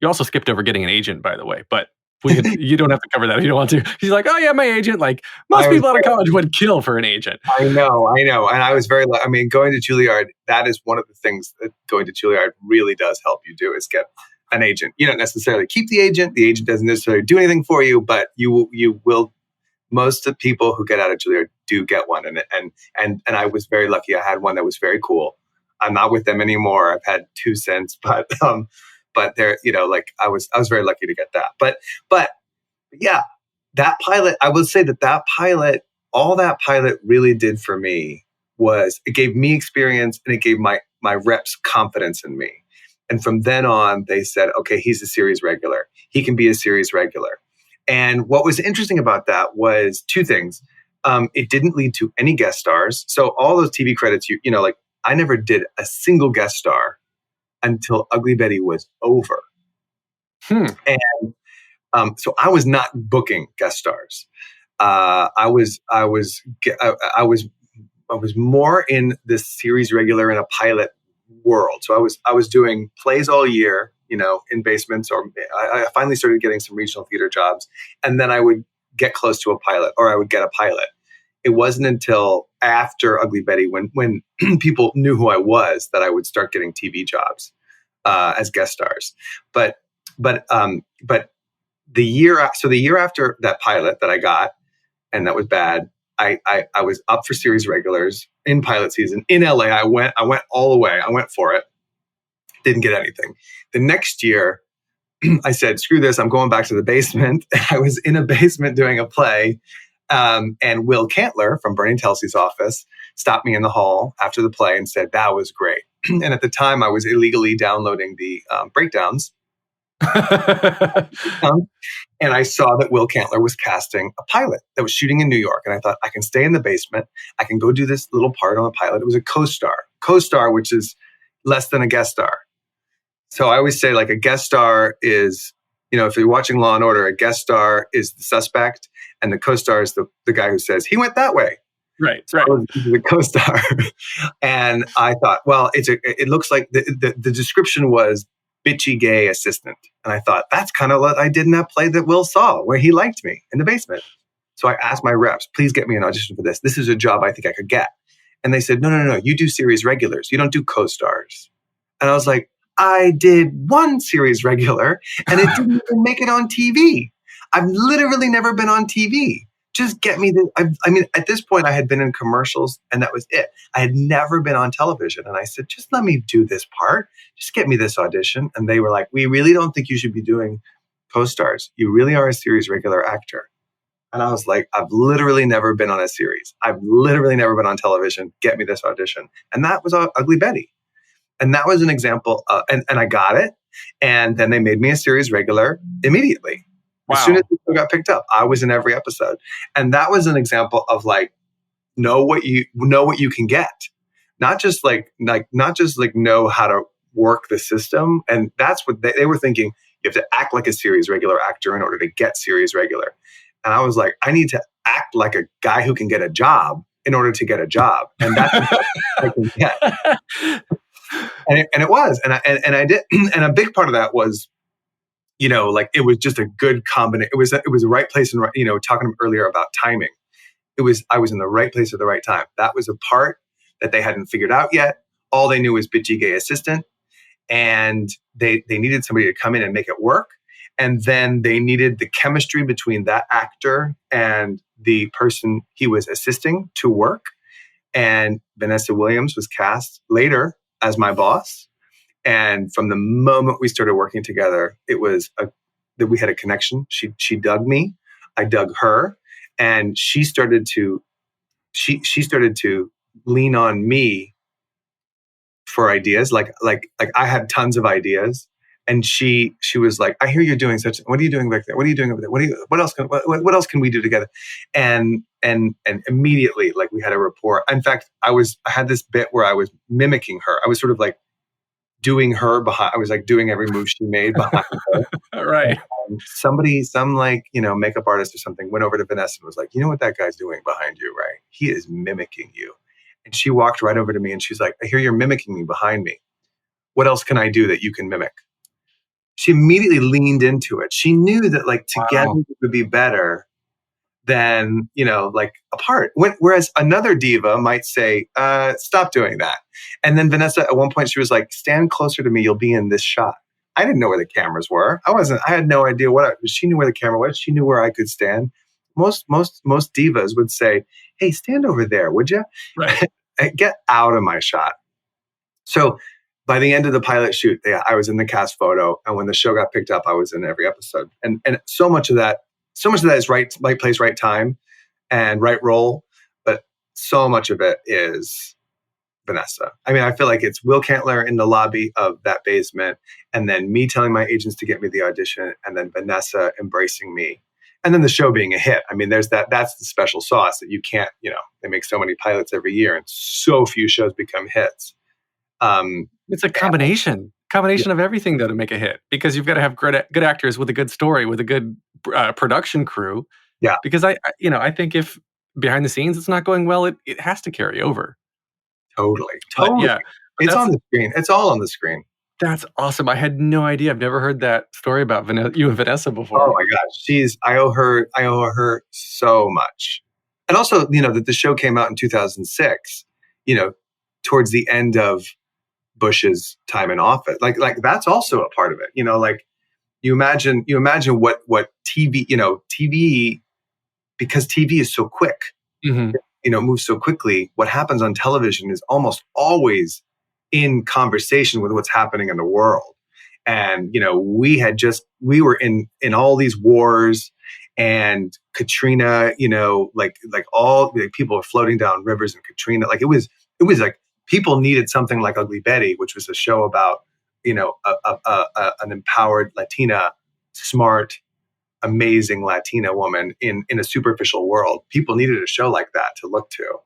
you also skipped over getting an agent, by the way, but you don't have to cover that if you don't want to. She's like, oh yeah, my agent. Like most people out of college would kill for an agent. I know. And I was going to Juilliard, that is one of the things that going to Juilliard really does help you do, is get an agent. You don't necessarily keep the agent. The agent doesn't necessarily do anything for you, but you will. Most of the people who get out of Juilliard do get one. And I was very lucky. I had one that was very cool. I'm not with them anymore. I've had 2 since, but they're, I was very lucky to get that. But yeah, that pilot, I will say that pilot, all that pilot really did for me was it gave me experience, and it gave my reps confidence in me. And from then on, they said, okay, he's a series regular. He can be a series regular. And what was interesting about that was 2 things. It didn't lead to any guest stars. So all those TV credits, I never did a single guest star until Ugly Betty was over. And so I was not booking guest stars. I was more in this series regular in a pilot world. So I was doing plays all year, in basements, or I finally started getting some regional theater jobs, and then I would get close to a pilot, or I would get a pilot. It wasn't until after Ugly Betty, when people knew who I was, that I would start getting TV jobs as guest stars. But the year after that pilot that I got, and that was bad, I was up for series regulars in pilot season in LA. I went all the way. I went for it. Didn't get anything. The next year, I said, screw this. I'm going back to the basement. I was in a basement doing a play. And Will Cantler from Bernie Telsey's office stopped me in the hall after the play and said, that was great. And at the time, I was illegally downloading the breakdowns. And I saw that Will Cantler was casting a pilot that was shooting in New York. And I thought, I can stay in the basement. I can go do this little part on the pilot. It was a co-star, which is less than a guest star. So I always say, like, a guest star is, if you're watching Law and Order, a guest star is the suspect, and the co-star is the guy who says, he went that way. Right. So I was the co-star. And I thought, well, it looks like the description was bitchy gay assistant. And I thought, that's kind of what I did in that play that Will saw, where he liked me in the basement. So I asked my reps, please get me an audition for this. This is a job I think I could get. And they said, no, you do series regulars. You don't do co-stars. And I was like, I did one series regular, and it didn't even make it on TV. I've literally never been on TV. Just get me at this point, I had been in commercials, and that was it. I had never been on television. And I said, just let me do this part. Just get me this audition. And they were like, we really don't think you should be doing co-stars. You really are a series regular actor. And I was like, I've literally never been on a series. I've literally never been on television. Get me this audition. And that was Ugly Betty. And that was an example, and I got it. And then they made me a series regular immediately. Wow. As soon as it got picked up, I was in every episode. And that was an example of, like, know what you can get. Not just know how to work the system. And that's what they were thinking. You have to act like a series regular actor in order to get series regular. And I was like, I need to act like a guy who can get a job in order to get a job. And that's what I can get. And it was, and I did, and a big part of that was like it was just a good combination. It was the right place and talking earlier about timing. I was in the right place at the right time. That was a part that they hadn't figured out yet. All they knew was bitchy gay assistant, and they needed somebody to come in and make it work. And then they needed the chemistry between that actor and the person he was assisting to work. And Vanessa Williams was cast later as my boss. And from the moment we started working together, it was that we had a connection. She dug me, I dug her, and she started to lean on me for ideas. Like I had tons of ideas, and she was like, "I hear you're doing such. What are you doing back there? What are you doing over there? What else can we do together?" And immediately, like, we had a rapport. In fact, I had this bit where I was mimicking her. I was sort of like doing her behind. I was like doing every move she made behind her. Right. And some makeup artist or something went over to Vanessa and was like, "You know what that guy's doing behind you, right? He is mimicking you." And she walked right over to me and she's like, "I hear you're mimicking me behind me. What else can I do that you can mimic?" She immediately leaned into it. She knew that, like, together it would be better than, like, apart. Whereas another diva might say, "Stop doing that." And then Vanessa, at one point, she was like, "Stand closer to me. You'll be in this shot." I didn't know where the cameras were. I had no idea she knew where the camera was. She knew where I could stand. Most divas would say, "Hey, stand over there, would you?" Right. Get out of my shot. So by the end of the pilot shoot, I was in the cast photo, and when the show got picked up, I was in every episode. And so much of that is right place, right time, and right role. But so much of it is Vanessa. I mean, I feel like it's Will Cantler in the lobby of that basement, and then me telling my agents to get me the audition, and then Vanessa embracing me, and then the show being a hit. I mean, that's the special sauce that you can't, they make so many pilots every year, and so few shows become hits. It's a combination of everything, though, to make a hit, because you've got to have good actors with a good story, with a good production crew. Yeah. Because I think if behind the scenes it's not going well, it has to carry over. Totally. Yeah. It's on the screen. It's all on the screen. That's awesome. I had no idea. I've never heard that story about you and Vanessa before. Oh my gosh. I owe her so much. And also, that the show came out in 2006, towards the end of Bush's time in office. Like that's also a part of it. Like you imagine what TV, TV, because TV is so quick, moves so quickly. What happens on television is almost always in conversation with what's happening in the world. And, we were in all these wars, and Katrina, all people are floating down rivers in Katrina. Like it was like people needed something like Ugly Betty, which was a show about, an empowered Latina, smart, amazing Latina woman in a superficial world. People needed a show like that to look to.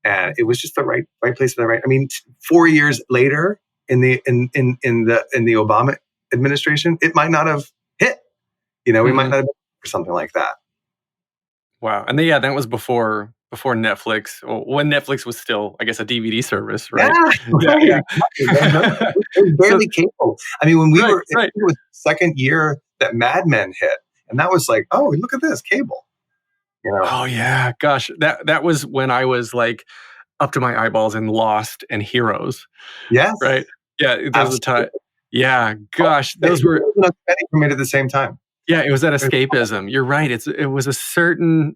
And it was just the right place at the right. I mean, 4 years later in the Obama administration, it might not have hit. We might not have been for something like that. Wow. And then, that was before Netflix, when Netflix was still, I guess, a DVD service, right? Yeah. It was barely cable. I mean, when we were, it was the second year that Mad Men hit, and that was like, oh, look at this, cable. Oh yeah, gosh, that was when I was like up to my eyeballs in Lost and Heroes. Yes. Right. Yeah. There was a time. Yeah. Gosh, those were made at the same time. Yeah, it was that escapism. You're right. It was a certain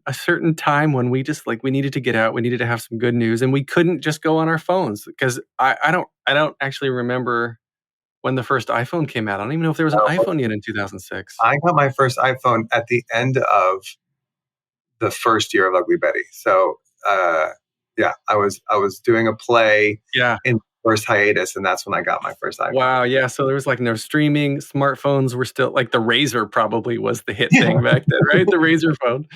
time when we just we needed to get out. We needed to have some good news, and we couldn't just go on our phones, because I don't actually remember when the first iPhone came out. I don't even know if there was an iPhone yet in 2006. I got my first iPhone at the end of the first year of Ugly Betty. So I was doing a play in first hiatus, and that's when I got my first iPhone. Wow, yeah. So there was no streaming. Smartphones were still the Razor probably was the hit thing back then, right? The Razor phone.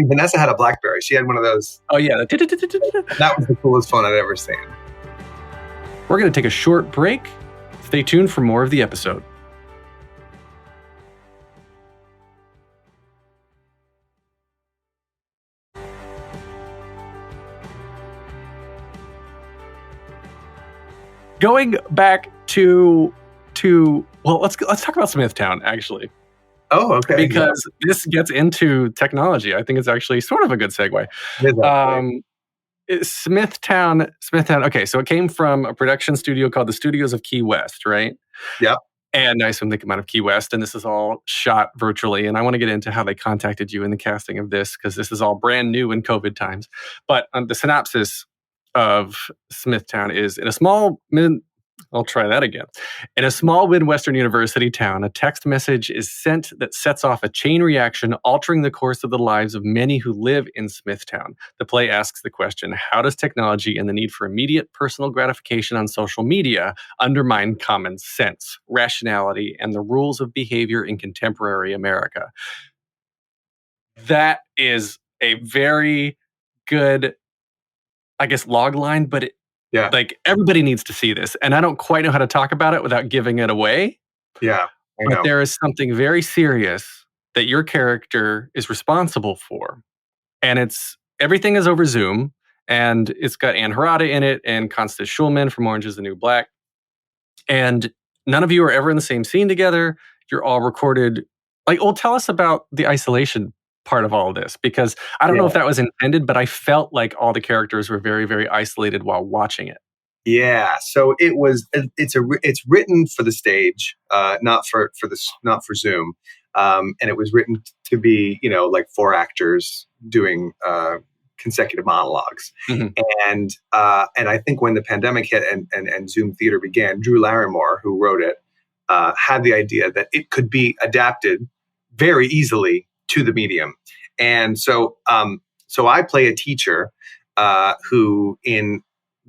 Vanessa had a BlackBerry. She had one of those. Oh yeah, that was the coolest phone I'd ever seen. We're going to take a short break. Stay tuned for more of the episode. Going back to Well, let's talk about Smithtown, actually. Oh, okay. Because this gets into technology. I think it's actually sort of a good segue. Smithtown. Okay, so it came from a production studio called the Studios of Key West, right? Yeah. And I assume they come out of Key West, and this is all shot virtually. And I want to get into how they contacted you in the casting of this, because this is all brand new in COVID times. But the synopsis of Smithtown is in a small I'll try that again. In a small Midwestern university town, a text message is sent that sets off a chain reaction, altering the course of the lives of many who live in Smithtown. The play asks the question, how does technology and the need for immediate personal gratification on social media undermine common sense, rationality, and the rules of behavior in contemporary America? That is a very good, I guess, log line, but like everybody needs to see this. And I don't quite know how to talk about it without giving it away. Yeah. But there is something very serious that your character is responsible for. And everything is over Zoom. And it's got Anne Harada in it and Constance Schulman from Orange is the New Black. And none of you are ever in the same scene together. You're all recorded. Tell us about the isolation part of all of this, because I don't know if that was intended, but I felt like all the characters were very, very isolated while watching it. Yeah, so it's written for the stage, not for Zoom, and it was written to be like 4 actors doing consecutive monologues, and I think when the pandemic hit and Zoom theater began, Drew Larimore, who wrote it, had the idea that it could be adapted very easily to the medium. And so I play a teacher who in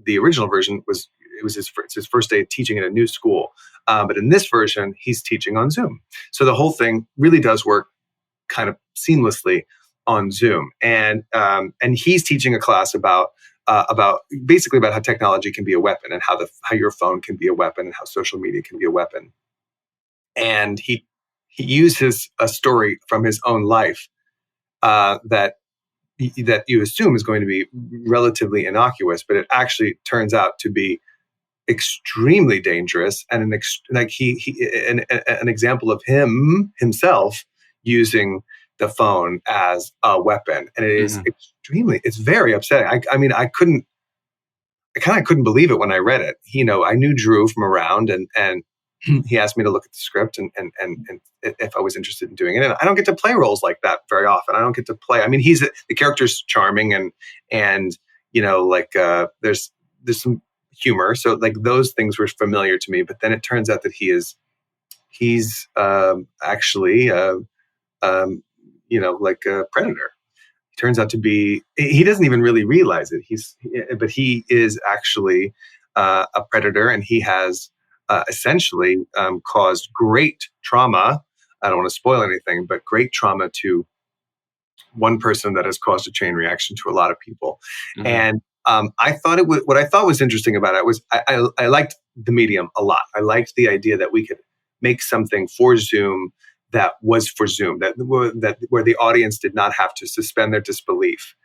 the original version was his first day teaching at a new school. But in this version, he's teaching on Zoom. So the whole thing really does work kind of seamlessly on Zoom. And he's teaching a class about basically about how technology can be a weapon, and how your phone can be a weapon, and how social media can be a weapon. And he uses a story from his own life that you assume is going to be relatively innocuous, but it actually turns out to be extremely dangerous, and an example of himself using the phone as a weapon. And it is it's very upsetting. I mean, I kind of couldn't believe it when I read it. I knew Drew from around, and he asked me to look at the script and if I was interested in doing it. And I don't get to play roles like that very often. I don't get to play. I mean, the character's charming and there's some humor. So like those things were familiar to me. But then it turns out that he's actually like a predator. He turns out to be. He doesn't even really realize it. But he is actually a predator, and he has essentially caused great trauma. I don't want to spoil anything, but great trauma to one person that has caused a chain reaction to a lot of people. And I thought what I thought was interesting about it was I liked the medium a lot. I liked the idea that we could make something for Zoom that was for Zoom, that where the audience did not have to suspend their disbelief.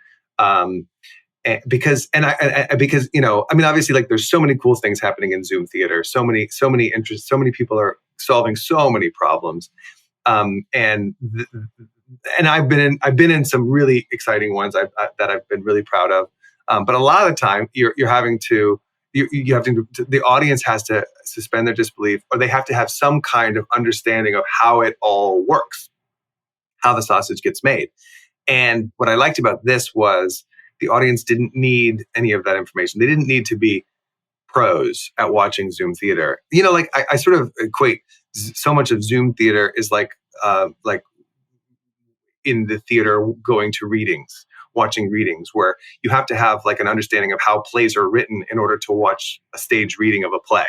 Because obviously, like, there's so many cool things happening in Zoom theater, so many interests, so many people are solving so many problems, and I've been in some really exciting ones that I've been really proud of, but a lot of the time you have to the audience has to suspend their disbelief, or they have to have some kind of understanding of how it all works, how the sausage gets made. And what I liked about this was the audience didn't need any of that information. They didn't need to be pros at watching Zoom theater. I sort of equate so much of Zoom theater is like in the theater going to readings, watching readings, where you have to have like an understanding of how plays are written in order to watch a stage reading of a play.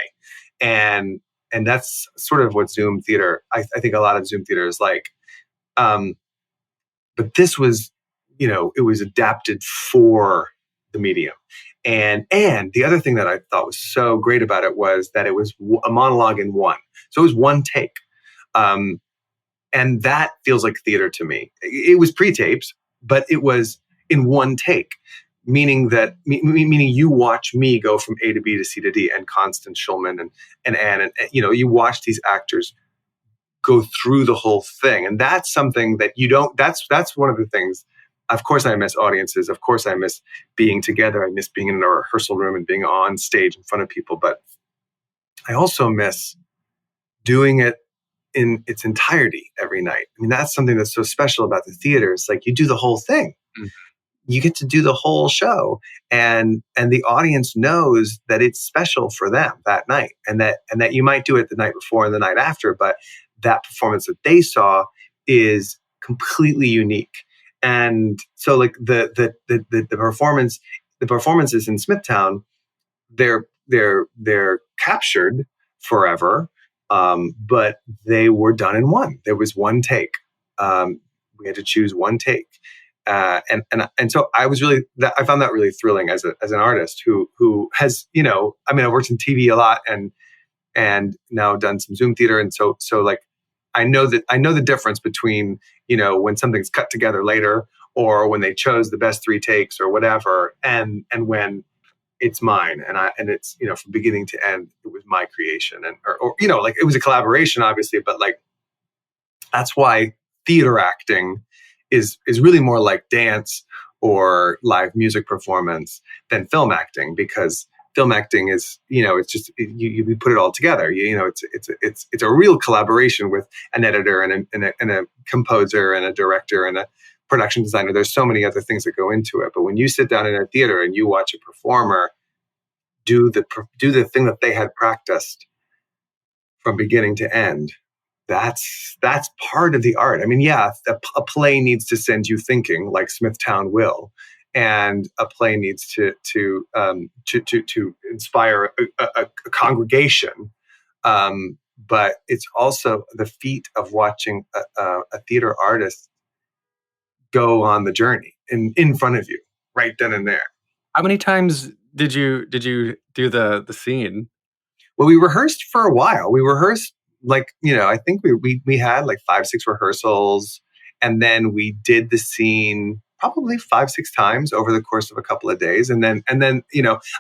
And that's sort of what Zoom theater, I think a lot of Zoom theater is like. But this was, it was adapted for the medium. And the other thing that I thought was so great about it was that it was a monologue in one. So it was one take. And that feels like theater to me. It was pre-tapes, but it was in one take, meaning you watch me go from A to B to C to D, and Constance Schulman and Anne, and you watch these actors go through the whole thing. And that's something that you don't, that's one of the things. Of course I miss audiences. Of course I miss being together. I miss being in a rehearsal room and being on stage in front of people. But I also miss doing it in its entirety every night. I mean, that's something that's so special about the theater. It's like you do the whole thing. Mm-hmm. You get to do the whole show, and the audience knows that it's special for them that night, and that you might do it the night before and the night after, but that performance that they saw is completely unique. And so, like the performances in Smithtown, they're captured forever, but they were done in one. There was one take. We had to choose one take. And so I found that really thrilling as an artist who has, I've worked in TV a lot and now done some Zoom theater. And so like, I know the difference between, when something's cut together later or when they chose the best 3 takes or whatever, and when it's mine and it's, from beginning to end, it was my creation or like it was a collaboration obviously, but like, that's why theater acting is really more like dance or live music performance than film acting, because film acting is, it's just you put it all together. It's a real collaboration with an editor and a composer and a director and a production designer. There's so many other things that go into it. But when you sit down in a theater and you watch a performer do the thing that they had practiced from beginning to end, that's part of the art. I mean, yeah, a play needs to send you thinking, like Smithtown will, and a play needs to inspire a congregation. But it's also the feat of watching a theater artist go on the journey in front of you, right then and there. How many times did you do the scene? Well, we rehearsed for a while. We rehearsed. Like, I think we had like 5-6 rehearsals, and then we did the scene probably 5-6 times over the course of a couple of days. And then, I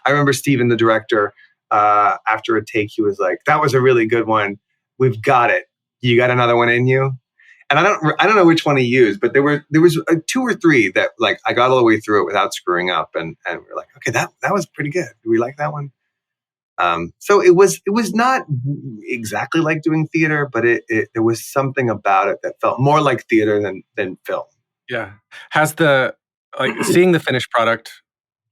remember Steven, the director, after a take, he was like, "That was a really good one. We've got it. You got another one in you?" And I don't know which one he used, but there was 2 or 3 that like I got all the way through it without screwing up, and we're like, okay, that was pretty good. Do we like that one? So it was not exactly like doing theater, but there was something about it that felt more like theater than film. Yeah. Has seeing the finished product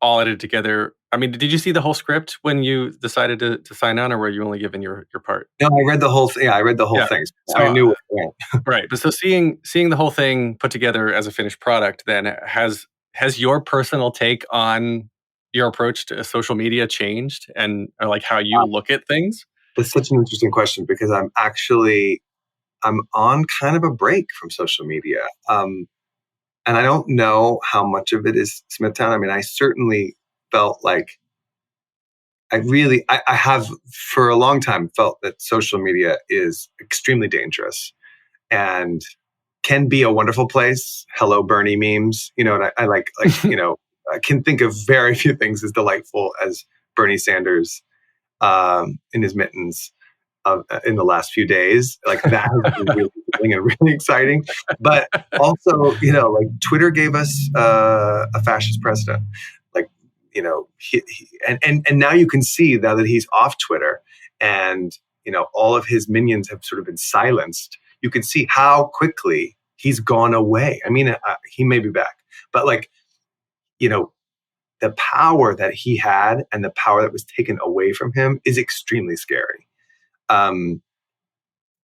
all edited together? I mean, did you see the whole script when you decided to sign on, or were you only given your part? No, I read the whole thing. Yeah, I read the whole thing. So I knew it. Right. But so seeing the whole thing put together as a finished product, then has your personal take on your approach to social media changed, and or like how you look at things? That's such an interesting question, because I'm on kind of a break from social media. And I don't know how much of it is Smithtown. I mean, I certainly felt like I have for a long time felt that social media is extremely dangerous and can be a wonderful place. Hello, Bernie memes. And I like, I can think of very few things as delightful as Bernie Sanders in his mittens in the last few days. Like, that has been really thrilling and really exciting. But also, like Twitter gave us a fascist president. Like, and now you can see now that he's off Twitter and, all of his minions have sort of been silenced. You can see how quickly he's gone away. I mean, he may be back, but like, the power that he had and the power that was taken away from him is extremely scary.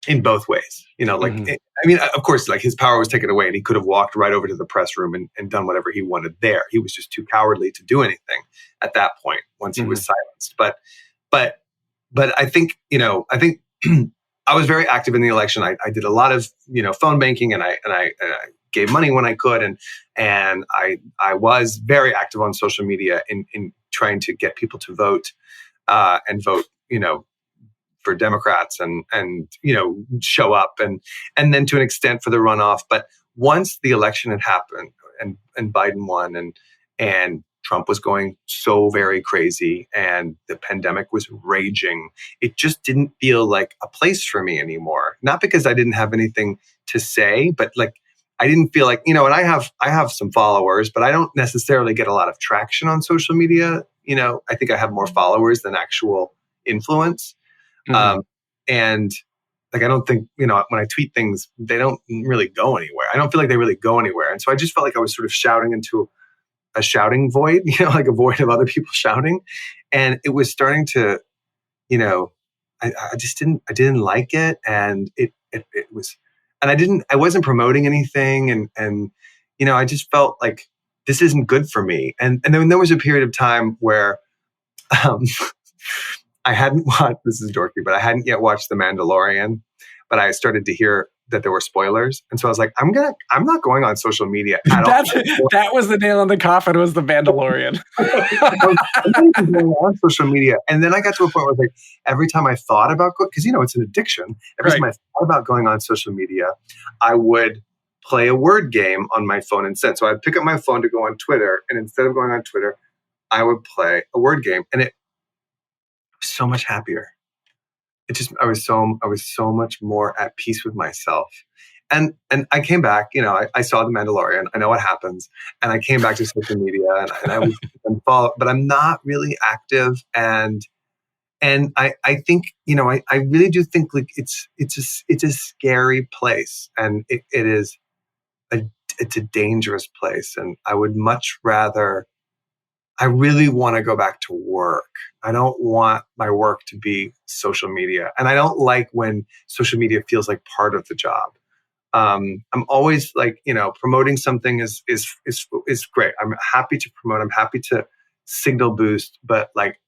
In both ways, I mean, of course, like his power was taken away and he could have walked right over to the press room and done whatever he wanted there. He was just too cowardly to do anything at that point once he was silenced. But I think, I was very active in the election. I did a lot of, phone banking, and I gave money when I could. And I was very active on social media in trying to get people to vote, and vote, for Democrats and show up and then to an extent for the runoff. But once the election had happened and Biden won and Trump was going so very crazy and the pandemic was raging. It just didn't feel like a place for me anymore. Not because I didn't have anything to say, but like I didn't feel like, and I have some followers, but I don't necessarily get a lot of traction on social media. I think I have more followers than actual influence. And like, I don't think, when I tweet things, they don't really go anywhere. I don't feel like they really go anywhere. And so I just felt like I was sort of shouting into a shouting void, like a void of other people shouting. And it was starting to, I didn't like it. And it was, and I wasn't promoting anything. And I just felt like this isn't good for me. And then there was a period of time where, I hadn't watched, this is dorky, but I hadn't yet watched The Mandalorian, but I started to hear that there were spoilers. And so I was like, I'm not going on social media at all. That was the nail in the coffin, was The Mandalorian. I'm not even going on social media. And then I got to a point where I was like, every time I thought about, because it's an addiction. Every time I thought about going on social media, I would play a word game on my phone instead. So I'd pick up my phone to go on Twitter. And instead of going on Twitter, I would play a word game. And it was so much happier. I was so much more at peace with myself. And I came back, I saw The Mandalorian. I know what happens. And I came back to social media and I was involved, but I'm not really active. And I think, I really do think like it's a scary place, and it's a dangerous place. And I would much rather, I really want to go back to work. I don't want my work to be social media. And I don't like when social media feels like part of the job. I'm always like, promoting something is great. I'm happy to promote. I'm happy to signal boost, but like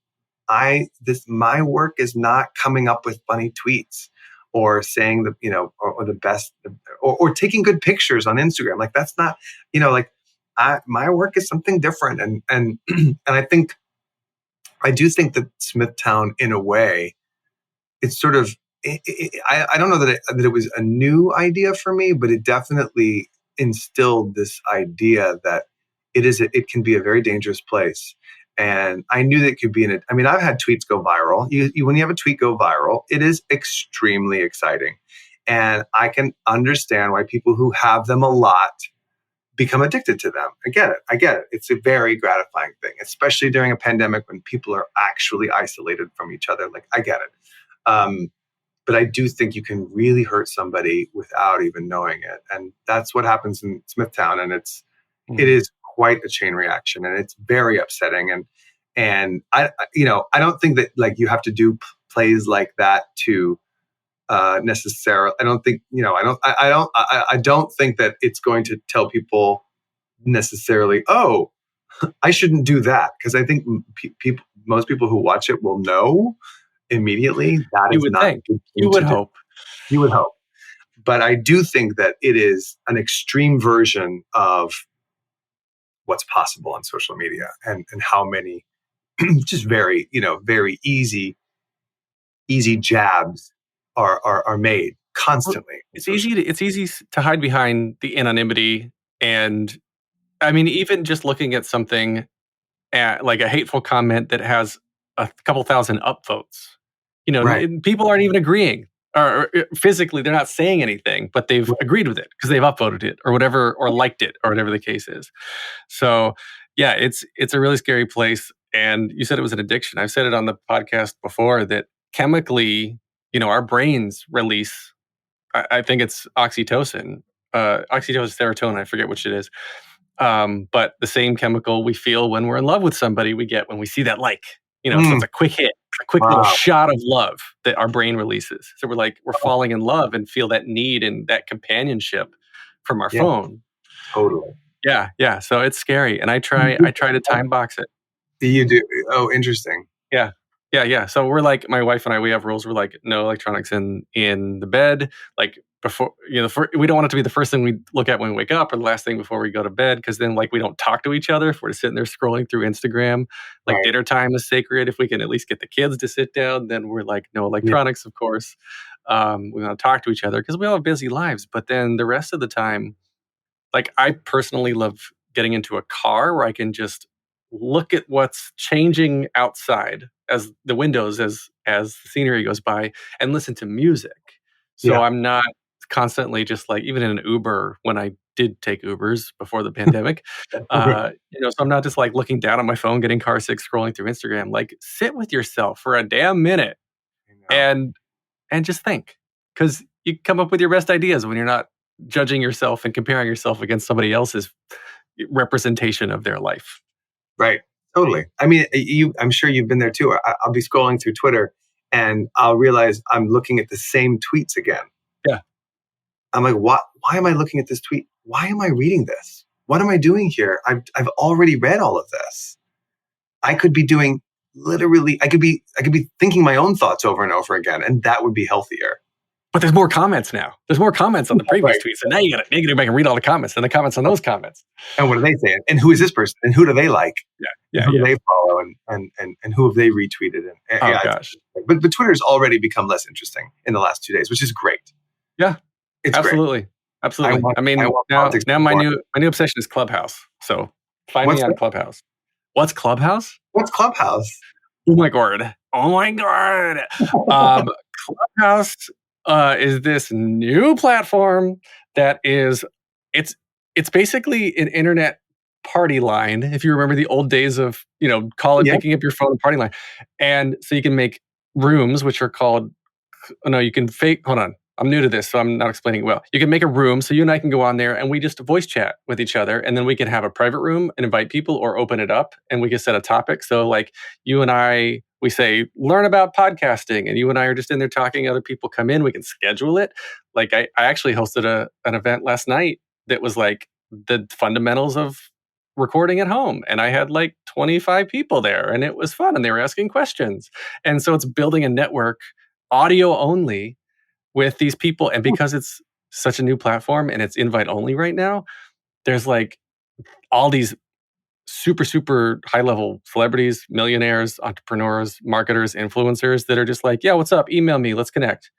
my work is not coming up with funny tweets or saying or the best or taking good pictures on Instagram. Like that's not, my work is something different. And and I do think that Smithtown, in a way, it's sort of, I don't know that it was a new idea for me, but it definitely instilled this idea that it can be a very dangerous place. And I knew that it could be I've had tweets go viral. When you have a tweet go viral, it is extremely exciting. And I can understand why people who have them a lot become addicted to them. I get it. It's a very gratifying thing, especially during a pandemic when people are actually isolated from each other. Like, I get it. But I do think you can really hurt somebody without even knowing it. And that's what happens in Smithtown. And it is quite a chain reaction, and it's very upsetting. And I don't think that like you have to do plays like that to necessarily. I don't think, I don't think that it's going to tell people necessarily, oh, I shouldn't do that. Because I think most people who watch it will know immediately that is not. You would hope. You would hope. But I do think that it is an extreme version of what's possible on social media, and how many just very, very easy jabs are made constantly. It's easy to hide behind the anonymity. And I mean, even just looking at something like a hateful comment that has a couple thousand upvotes, people aren't even agreeing, or physically they're not saying anything, but they've agreed with it because they've upvoted it or whatever, or liked it or whatever the case is. So yeah, it's a really scary place. And you said it was an addiction. I've said it on the podcast before that chemically, our brains release, I think it's oxytocin, serotonin, I forget which it is. But the same chemical we feel when we're in love with somebody, we get when we see that like, so it's a quick hit, a quick little shot of love that our brain releases. So we're falling in love and feel that need and that companionship from our phone. Totally. Yeah. So it's scary. And I try to time box it. You do? Oh, interesting. Yeah. So we're like, my wife and I, we have rules. We're like, no electronics in the bed. Like before, we don't want it to be the first thing we look at when we wake up or the last thing before we go to bed. Because then like we don't talk to each other if we're sitting there scrolling through Instagram. Like dinner time is sacred. If we can at least get the kids to sit down, then we're like, no electronics, of course. We want to talk to each other because we all have busy lives. But then the rest of the time, like I personally love getting into a car where I can just look at what's changing outside as the windows as the scenery goes by and listen to music. So I'm not constantly just like, even in an Uber, when I did take Ubers before the pandemic, so I'm not just like looking down on my phone, getting car sick, scrolling through Instagram. Like, sit with yourself for a damn minute and just think, because you come up with your best ideas when you're not judging yourself and comparing yourself against somebody else's representation of their life. Right. Totally. I mean, I'm sure you've been there too. I'll be scrolling through Twitter and I'll realize I'm looking at the same tweets again. Yeah. I'm like, why am I looking at this tweet? Why am I reading this? What am I doing here? I've already read all of this. I could be doing literally, I could be thinking my own thoughts over and over again, and that would be healthier. But there's more comments now. There's more comments on the previous tweets. And now you gotta go back and read all the comments and the comments on those comments. And what are they saying? And who is this person? And who do they like? Yeah. Who do they follow? And who have they retweeted? Gosh. But Twitter's already become less interesting in the last 2 days, which is great. Yeah. It's absolutely. Great. Absolutely. Now my new obsession is Clubhouse. So find me on Clubhouse. What's Clubhouse? What's Clubhouse? Oh my God. Clubhouse is this new platform that is, it's basically an internet party line. If you remember the old days of, calling, picking up your phone and party line. And so you can make rooms, which are called, you can hold on. I'm new to this, so I'm not explaining it well. You can make a room, so you and I can go on there and we just voice chat with each other. And then we can have a private room and invite people or open it up and we can set a topic. So like you and I, we say, learn about podcasting, and you and I are just in there talking. Other people come in, we can schedule it. Like I actually hosted an event last night that was like the fundamentals of recording at home. And I had like 25 people there and it was fun and they were asking questions. And so it's building a network, audio only, with these people. And because it's such a new platform and it's invite only right now, there's like all these super, super high level celebrities, millionaires, entrepreneurs, marketers, influencers that are just like, yeah, what's up? Email me, let's connect.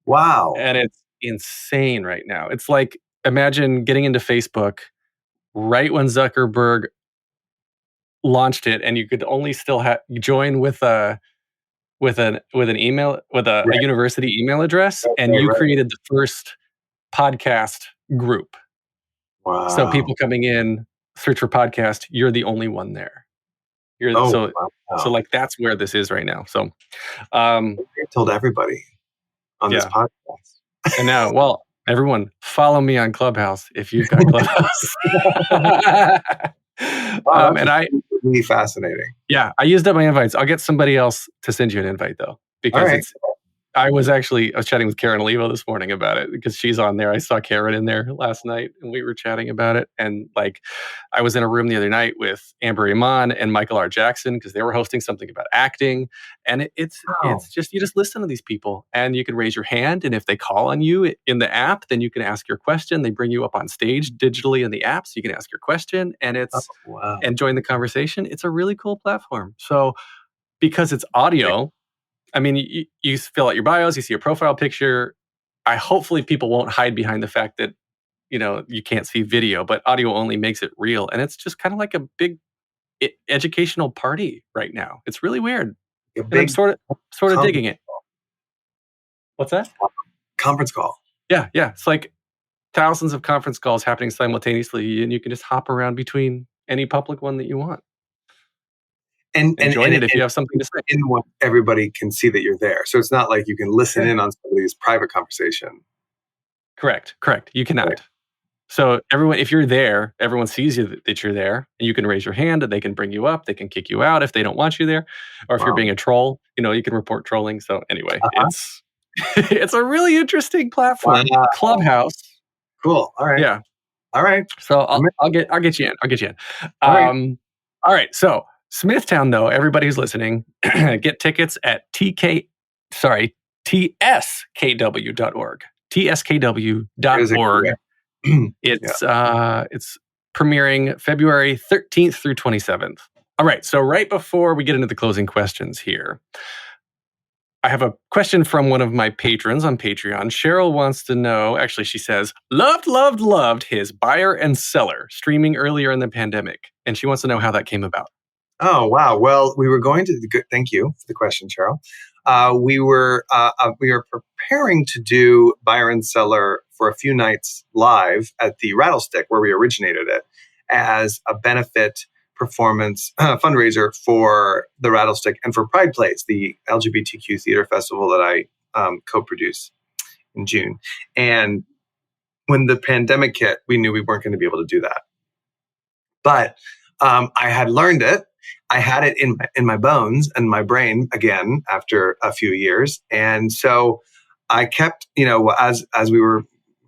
Wow. And it's insane right now. It's like, imagine getting into Facebook right when Zuckerberg launched it and you could only still join with an email, with a university email address, and you created the first podcast group. Wow. So people coming in, search for podcast, you're the only one there. So like that's where this is right now. So I told everybody on this podcast. And now, everyone follow me on Clubhouse if you've got Clubhouse. That's really fascinating. Yeah, I used up my invites. I'll get somebody else to send you an invite though, because I was chatting with Karen Olivo this morning about it because she's on there. I saw Karen in there last night and we were chatting about it. And like, I was in a room the other night with Amber Iman and Michael R. Jackson because they were hosting something about acting. And it's just, you just listen to these people and you can raise your hand. And if they call on you in the app, then you can ask your question. They bring you up on stage digitally in the app so you can ask your question and and join the conversation. It's a really cool platform. So because it's audio, I mean, you fill out your bios, you see your profile picture. Hopefully people won't hide behind the fact that, you can't see video, but audio only makes it real. And it's just kind of like a big educational party right now. It's really weird. I'm sort of digging it. What's that? Conference call. Yeah. It's like thousands of conference calls happening simultaneously, and you can just hop around between any public one that you want. And join it if you have something to say. And everybody can see that you're there. So it's not like you can listen in on somebody's private conversation. Correct. You cannot. Right. So if you're there, everyone sees you that you're there, and you can raise your hand and they can bring you up. They can kick you out if they don't want you there. Or if you're being a troll, you can report trolling. So anyway, it's a really interesting platform. Clubhouse. Cool. All right. Yeah. All right. So I'll get you in. All right. So Smithtown, though, everybody who's listening, get tickets at tskw.org. tskw.org. It's premiering February 13th through 27th. All right. So right before we get into the closing questions here, I have a question from one of my patrons on Patreon. Cheryl wants to know, actually, she says, loved his Buyer and Seller streaming earlier in the pandemic. And she wants to know how that came about. Oh, wow. Well, we were going to. Thank you for the question, Cheryl. We were preparing to do Byron Cellar for a few nights live at the Rattlestick, where we originated it, as a benefit performance fundraiser for the Rattlestick and for Pride Plays, the LGBTQ theater festival that I co-produce in June. And when the pandemic hit, we knew we weren't going to be able to do that. But I had learned it. I had it in my bones and my brain again after a few years. And so I kept, as we were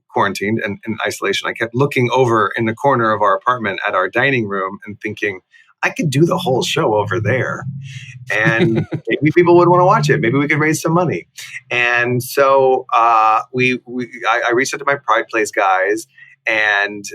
quarantined and in isolation, I kept looking over in the corner of our apartment at our dining room and thinking, I could do the whole show over there. And maybe people would want to watch it. Maybe we could raise some money. And so I reached out to my Pride Plays guys, and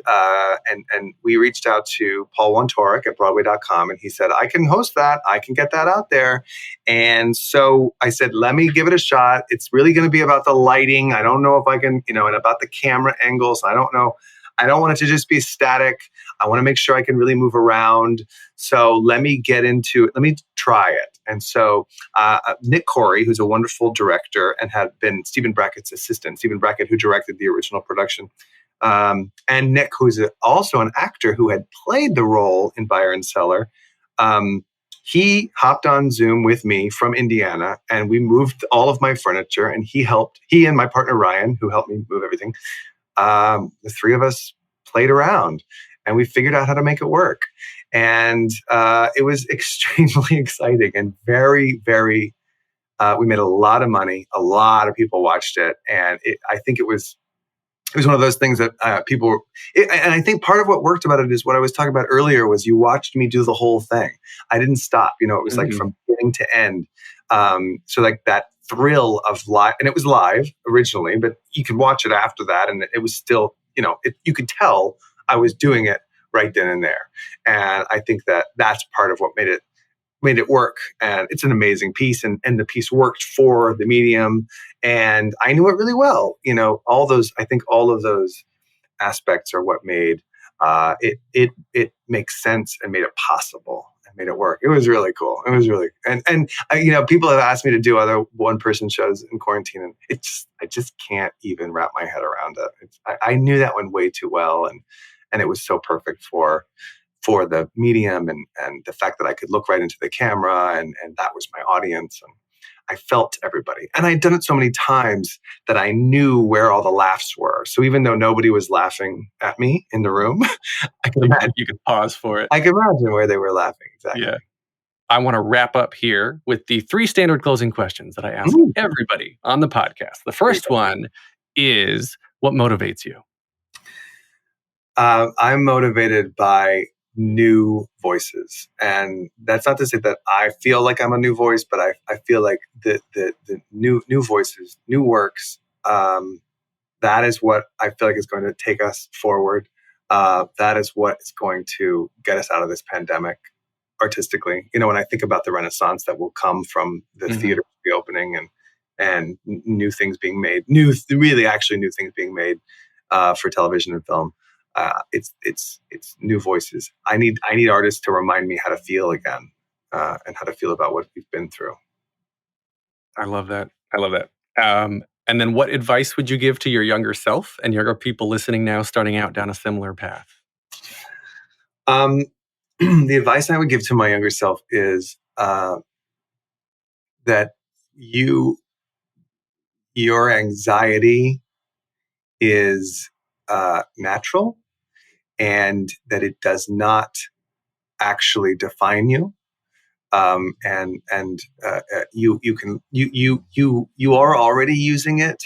we reached out to Paul Wontorek at Broadway.com, and he said, I can host that. I can get that out there. And so I said, let me give it a shot. It's really going to be about the lighting. I don't know if I can, and about the camera angles. I don't know. I don't want it to just be static. I want to make sure I can really move around. So let me try it. And so Nick Corey, who's a wonderful director and had been Stephen Brackett's assistant, Stephen Brackett, who directed the original production, and Nick, who's also an actor who had played the role in Byron Cellar, he hopped on Zoom with me from Indiana, and we moved all of my furniture, and he and my partner Ryan, who helped me move everything, the three of us played around and we figured out how to make it work. And it was extremely exciting and very, very, we made a lot of money. A lot of people watched it. And I think it was one of those things that and I think part of what worked about it is what I was talking about earlier was you watched me do the whole thing. I didn't stop, it was like from beginning to end. So like that thrill of live, and it was live originally, but you could watch it after that. And it was still, you could tell I was doing it right then and there. And I think that that's part of what made it work. And it's an amazing piece, and the piece worked for the medium, and I knew it really well. All of those aspects are what made it makes sense and made it possible and made it work. It was really cool. It was really, and people have asked me to do other one-person shows in quarantine, and I just can't even wrap my head around it. I knew that one way too well, and it was so perfect for the medium and the fact that I could look right into the camera and that was my audience. And I felt everybody. And I'd done it so many times that I knew where all the laughs were. So even though nobody was laughing at me in the room, I could imagine. You could pause for it. I could imagine where they were laughing. Exactly. Yeah. I want to wrap up here with the 3 standard closing questions that I ask everybody on the podcast. The first one is, what motivates you? I'm motivated by new voices. And that's not to say that I feel like I'm a new voice, but I feel like the new voices, new works, that is what I feel like is going to take us forward. That is what is going to get us out of this pandemic artistically. When I think about the renaissance that will come from the theater reopening and new things being made, new things being made for television and film. It's new voices. I need artists to remind me how to feel again, and how to feel about what we've been through. I love that. And then what advice would you give to your younger self and younger people listening now, starting out down a similar path? The advice I would give to my younger self is that your anxiety is natural, and that it does not actually define you. You are already using it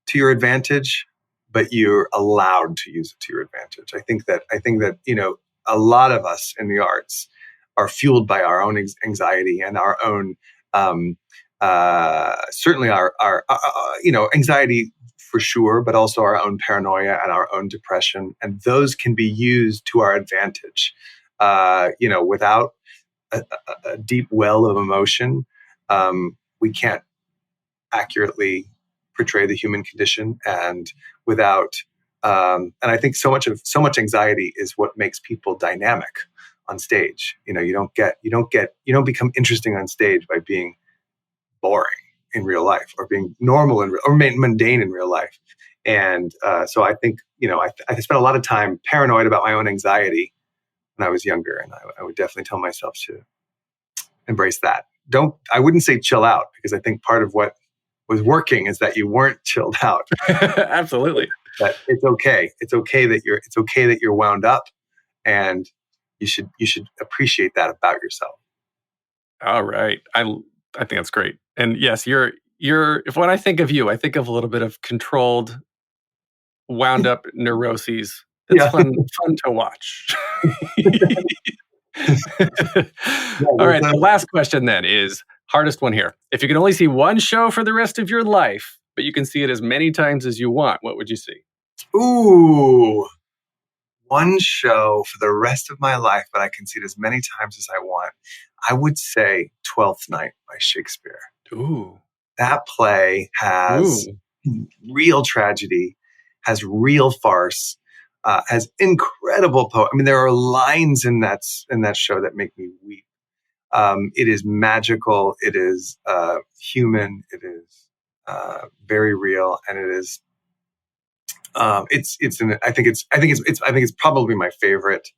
to your advantage, but you're allowed to use it to your advantage. I think that a lot of us in the arts are fueled by our own anxiety and our own certainly our anxiety for sure, but also our own paranoia and our own depression, and those can be used to our advantage. Without a deep well of emotion, we can't accurately portray the human condition, and without, and I think so much anxiety is what makes people dynamic on stage. You know, you don't become interesting on stage by being boring in real life or being normal or mundane in real life. And so I think, you know, I spent a lot of time paranoid about my own anxiety when I was younger. And I would definitely tell myself to embrace that. I wouldn't say chill out, because I think part of what was working is that you weren't chilled out. Absolutely. But it's okay. It's okay that you're wound up, and you should appreciate that about yourself. All right. I think that's great. And yes, if when I think of you, I think of a little bit of controlled, wound up neuroses. It's fun to watch. All right. The last question then is hardest one here. If you could only see one show for the rest of your life, but you can see it as many times as you want, what would you see? Ooh, one show for the rest of my life, but I can see it as many times as I want. I would say Twelfth Night by Shakespeare. Ooh. That play has real tragedy, has real farce, has incredible poetry. I mean, there are lines in that show that make me weep. It is magical. It is human. It is very real, and it is. I think it's probably my favorite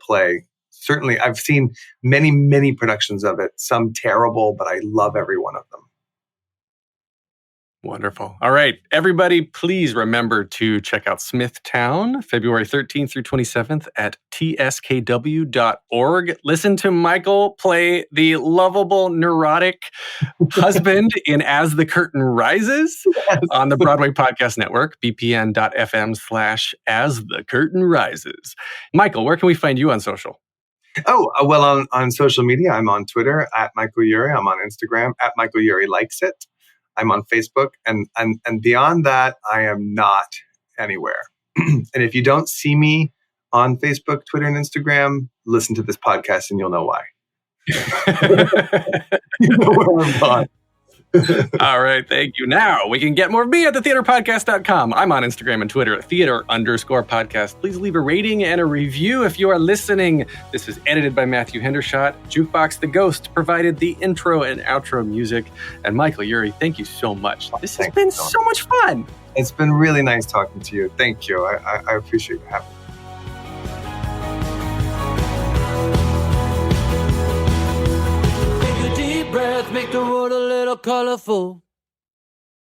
play. Certainly, I've seen many productions of it. Some terrible, but I love every one of them. Wonderful. All right, everybody, please remember to check out Smithtown, February 13th through 27th at tskw.org. Listen to Michael play the lovable, neurotic husband in As the Curtain Rises on the Broadway Podcast Network, bpn.fm/As the Curtain Rises. Michael, where can we find you on social? Oh, well, on social media, I'm on Twitter at Michael Urie. I'm on Instagram at Michael Urie Likes It. I'm on Facebook, and beyond that, I am not anywhere. And if you don't see me on Facebook, Twitter, and Instagram, listen to this podcast and you'll know why. You know where I'm on. All right, thank you. Now we can get more of me at thetheaterpodcast.com. I'm on Instagram and Twitter at theater_podcast. Please leave a rating and a review if you are listening. This is edited by Matthew Hendershot. Jukebox the Ghost provided the intro and outro music. And Michael Urie, thank you so much. This has been so much fun. It's been really nice talking to you. Thank you. I appreciate you having me. Take a deep breath, make the world a little colorful.